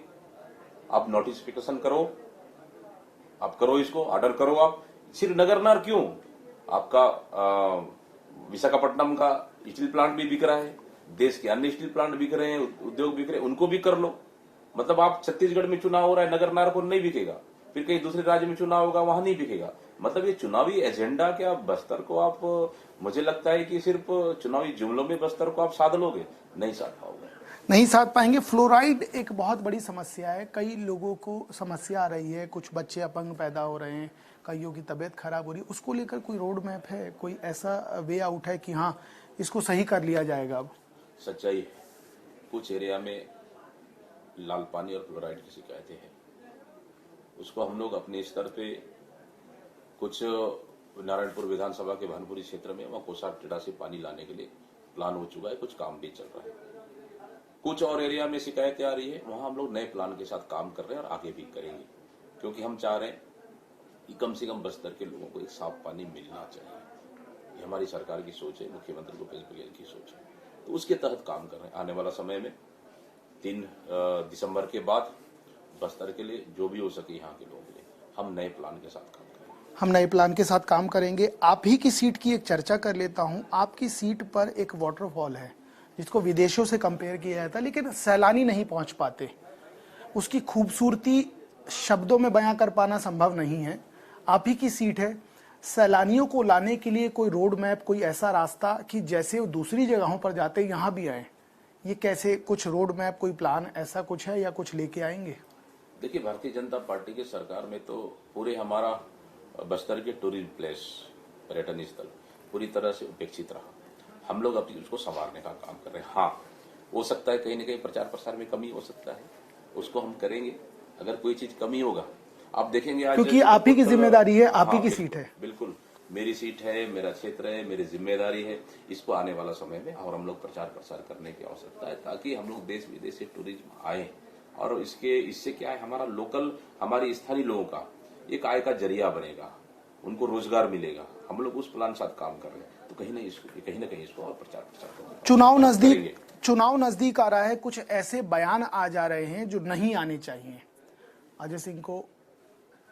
आप नोटिफिकेशन करो, आप करो, इसको ऑर्डर करो। आप सिर्फ नगरनार क्यों, आपका विशाखापट्टनम का स्टील प्लांट भी बिक रहा है, देश के अन्य स्टील प्लांट बिक रहे हैं, उद्योग बिक रहे हैं, उनको भी कर लो। मतलब आप छत्तीसगढ़ में चुनाव हो रहा है, नगर नारपुर नहीं बिकेगा, फिर कहीं दूसरे राज्य में चुनाव होगा, वहां नहीं बिकेगा। मतलब ये चुनावी एजेंडा क्या बस्तर को आप, मुझे लगता है कि सिर्फ चुनावी जुमलों में बस्तर को आप साध लोगे, नहीं साध पाओगे, नहीं साध पाएंगे। फ्लोराइड एक बहुत बड़ी समस्या है, कई लोगों को समस्या आ रही है, कुछ बच्चे अपंग पैदा हो रहे हैं, कईयों की तबीयत खराब हो रही है, उसको लेकर कोई रोड मैप है, कोई ऐसा वे आउट है कि हाँ इसको सही कर लिया जाएगा? अब सच्चाई है कुछ एरिया में लाल पानी और फ्लोराइड की शिकायतें हैं, उसको हम लोग अपने स्तर पे कुछ नारायणपुर विधानसभा के भानपुरी क्षेत्र में वहां कोसा टेढ़ा से पानी लाने के लिए प्लान हो चुका है, कुछ काम भी चल रहा है। कुछ और एरिया में शिकायतें आ रही है, वहां हम लोग नए प्लान के साथ काम कर रहे हैं और आगे भी करेंगे, क्योंकि हम चाह रहे हैं कि कम से कम बस्तर के लोगों को एक साफ पानी मिलना चाहिए। ये हमारी सरकार की सोच है, मुख्यमंत्री भूपेश बघेल की सोच है, तो उसके तहत काम कर रहे हैं। आने वाला समय में 3 दिसंबर के बाद बस्तर के लिए जो भी हो सके यहाँ के लोगों के लिए हम नए प्लान के साथ काम करेंगे। हम नए प्लान के साथ काम करेंगे। आप ही की सीट की एक चर्चा कर लेता हूँ। आपकी सीट पर एक वाटरफॉल है जिसको विदेशों से कंपेयर किया जाता है, लेकिन सैलानी नहीं पहुंच पाते। उसकी खूबसूरती शब्दों में बयां कर पाना संभव नहीं है। आप ही की सीट है, सैलानियों को लाने के लिए कोई रोड मैप, कोई ऐसा रास्ता कि जैसे वो दूसरी जगहों पर जाते यहाँ भी आए, ये कैसे, कुछ रोड मैप, कोई प्लान ऐसा कुछ है या कुछ लेके आएंगे? देखिए, भारतीय जनता पार्टी की सरकार में तो पूरे हमारा बस्तर के टूरिज्म प्लेस, पर्यटन स्थल पूरी तरह से उपेक्षित रहा। हम लोग अपनी उसको संवारने का काम कर रहे हैं। हाँ, हो सकता है कहीं न कहीं प्रचार प्रसार में कमी हो सकता है, उसको हम करेंगे। अगर कोई चीज कमी होगा, आप देखेंगे आज, क्योंकि आप ही की जिम्मेदारी है, आप ही की सीट है। बिल्कुल मेरी सीट है, मेरा क्षेत्र है, मेरी जिम्मेदारी है। इसको आने वाला समय में और हम लोग प्रचार प्रसार करने की आवश्यकता है, ताकि हम लोग देश विदेश से टूरिज्म आए और इससे क्या है, हमारा लोकल, हमारी स्थानीय लोगों का एक आय का जरिया बनेगा, उनको रोजगार मिलेगा। हम लोग उस प्लान साथ काम कर रहे हैं, तो कहीं ना कहीं इसको और प्रचार प्रसार करेंगे। चुनाव नजदीक आ रहा है, कुछ ऐसे बयान आ जा रहे हैं जो नहीं आने चाहिए। अजय सिंह को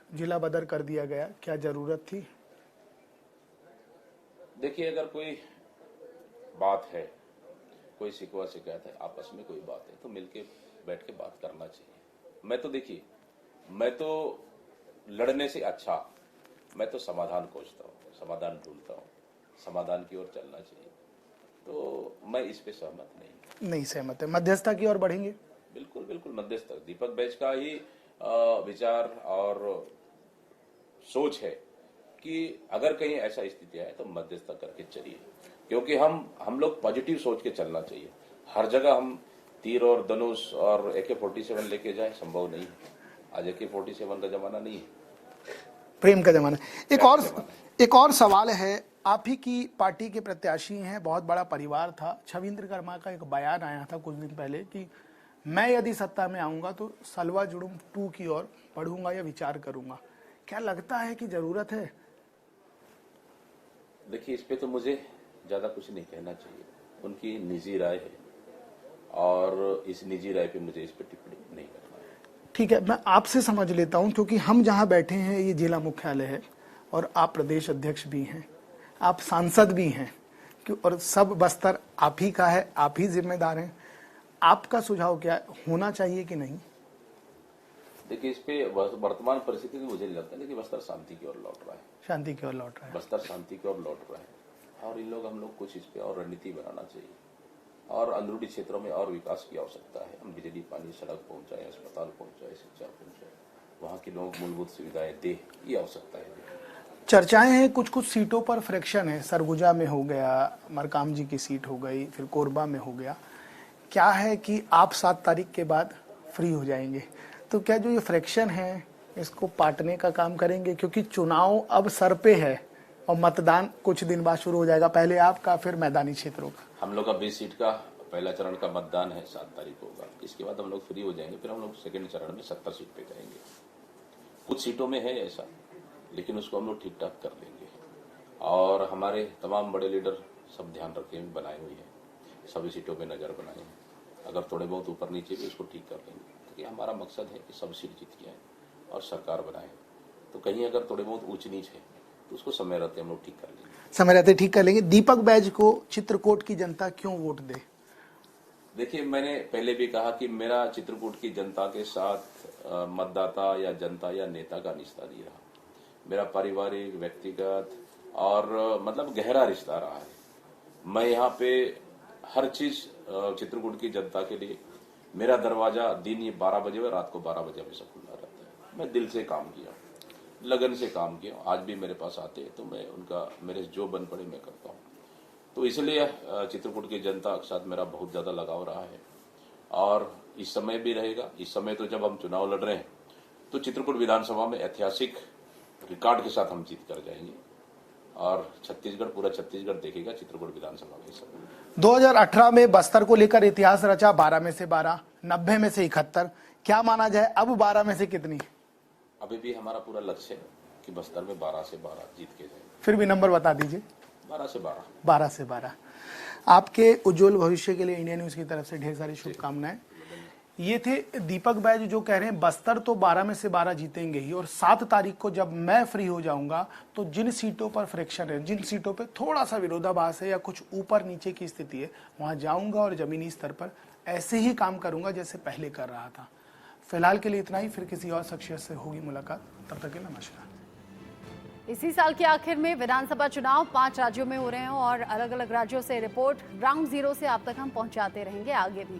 जिला बदर कर दिया गया, क्या जरूरत थी? देखिए, अगर कोई बात है, कोई शिकवा शिकायत है, आपस में कोई बात है, तो मिलके बैठ के बात करना चाहिए। मैं तो लड़ने से अच्छा, मैं तो समाधान खोजता हूँ, समाधान ढूंढता हूँ, समाधान की ओर चलना चाहिए। तो मैं इस पे सहमत नहीं सहमत है। मध्यस्थता की ओर बढ़ेंगे? बिल्कुल बिल्कुल, मध्यस्थता दीपक बैज का ही विचार और सोच है कि अगर कहीं ऐसा स्थिति आए तो मध्यस्थता करके चलिए, क्योंकि हम लोग पॉजिटिव सोच के चलना चाहिए। हर जगह हम तीर और धनुष और AK-47 लेके जाए, संभव नहीं है। आज AK-47 का जमाना नहीं है, प्रेम का जमाना। एक और सवाल है, आप ही की पार्टी के प्रत्याशी हैं, बहुत बड़ा परिवार था। छविंद्र कर्मा का एक बयान आया था कुछ दिन पहले कि मैं यदि सत्ता में आऊंगा तो सलवा जुड़ुम 2 की ओर पढ़ूंगा या विचार करूंगा। क्या लगता है कि जरूरत है? देखिए, इस पे तो मुझे ज्यादा कुछ नहीं कहना चाहिए, उनकी निजी राय है और इस निजी राय पे मुझे इस पे टिप्पणी नहीं करना है। ठीक है, मैं आपसे समझ लेता हूं, क्योंकि हम जहां बैठे हैं ये जिला मुख्यालय है और आप प्रदेश अध्यक्ष भी हैं, आप सांसद भी हैं, और सब बस्तर आप ही का है, आप ही जिम्मेदार हैं। आपका सुझाव क्या होना चाहिए कि नहीं? देखिए, इस पे वर्तमान परिस्थिति में मुझे नहीं लगता है कि बस्तर शांति की ओर लौट रहा है। शांति की ओर लौट रहा है, बस्तर शांति की ओर लौट रहा है, और हम लोग कुछ इस पे और रणनीति बनाना चाहिए और अंदरूनी क्षेत्रों में और विकास की आवश्यकता है। हम बिजली, पानी, सड़क पहुंचाए, अस्पताल पहुंचाए, शिक्षा पहुंचाए, वहाँ के लोगों को मूलभूत सुविधाएं दे, ये आवश्यकता है। चर्चाएं हैं, कुछ सीटों पर फ्रैक्शन है। सरगुजा में हो गया, मरकाम जी की सीट हो गई, फिर कोरबा में हो गया। क्या है कि आप 7 तारीख के बाद फ्री हो जाएंगे, तो क्या जो ये फ्रैक्शन है इसको पाटने का काम करेंगे? क्योंकि चुनाव अब सर पे है और मतदान कुछ दिन बाद शुरू हो जाएगा, पहले आपका फिर मैदानी क्षेत्रों का। हम लोग का 20 सीट का पहला चरण का मतदान है, 7 तारीख होगा। इसके बाद हम लोग फ्री हो जाएंगे, फिर हम लोग सेकेंड चरण में 70 सीट पे जाएंगे। कुछ सीटों में है ऐसा, लेकिन उसको हम लोग ठीक ठाक कर लेंगे और हमारे तमाम बड़े लीडर सब ध्यान रखे बनाए हुए हैं, सभी सीटों पे नजर बनाए हैं। अगर थोड़े बहुत ऊपर नीचे भी उसको ठीक कर लेंगे, क्योंकि हमारा मकसद है कि सब सीट जीत जाए और सरकार बनाए। तो कहीं अगर थोड़े बहुत ऊंच नीच है तो उसको समय रहते हम लोग ठीक कर लेंगे। समय रहते ठीक कर लेंगे। दीपक बैज को चित्रकूट की जनता क्यों वोट दे? देखिए, मैंने पहले भी कहा कि मेरा चित्रकूट की जनता के साथ मतदाता या जनता या नेता का रिश्ता नहीं रहा। मेरा पारिवारिक, व्यक्तिगत और मतलब गहरा रिश्ता रहा है। मैं यहाँ पे हर चीज चित्रकूट की जनता के लिए, मेरा दरवाजा दिन 12 बजे और रात को 12 बजे हमेशा खुला रहता है। मैं दिल से काम किया, लगन से काम किया। आज भी मेरे पास आते हैं तो मैं उनका, मेरे जो बन पड़े मैं करता हूँ। तो इसलिए चित्रकूट की जनता के साथ मेरा बहुत ज्यादा लगाव रहा है और इस समय भी रहेगा। इस समय तो जब हम चुनाव लड़ रहे हैं तो चित्रकूट विधानसभा में ऐतिहासिक रिकॉर्ड के साथ हम जीत कर जाएंगे और छत्तीसगढ़, पूरा छत्तीसगढ़ देखेगा चित्रकूट विधानसभा में। 2018 में बस्तर को लेकर इतिहास रचा, 12 में से 12, 90 में से 71। क्या माना जाए अब 12 में से कितनी? अभी भी हमारा पूरा लक्ष्य है कि बस्तर में 12 से 12 जीत के जाए। फिर भी नंबर बता दीजिए। 12 से 12। 12 से 12। आपके उज्जवल भविष्य के लिए इंडिया न्यूज की तरफ से ढेर सारी शुभकामनाएं। ये थे दीपक बैज जो कह रहे हैं बस्तर तो 12 में से 12 जीतेंगे ही और 7 तारीख को जब मैं फ्री हो जाऊंगा तो जिन सीटों पर फ्रिक्शन है, जिन सीटों पर थोड़ा सा विरोधाभास है या कुछ ऊपर नीचे की स्थिति है, वहां जाऊंगा और जमीनी स्तर पर ऐसे ही काम करूंगा जैसे पहले कर रहा था। फिलहाल के लिए इतना ही, फिर किसी और शख्सियत से होगी मुलाकात। तब तक के नमस्कार। इसी साल के आखिर में विधानसभा चुनाव 5 राज्यों में हो रहे हैं और अलग अलग राज्यों से रिपोर्ट ग्राउंड जीरो से आप तक हम पहुंचाते रहेंगे आगे भी।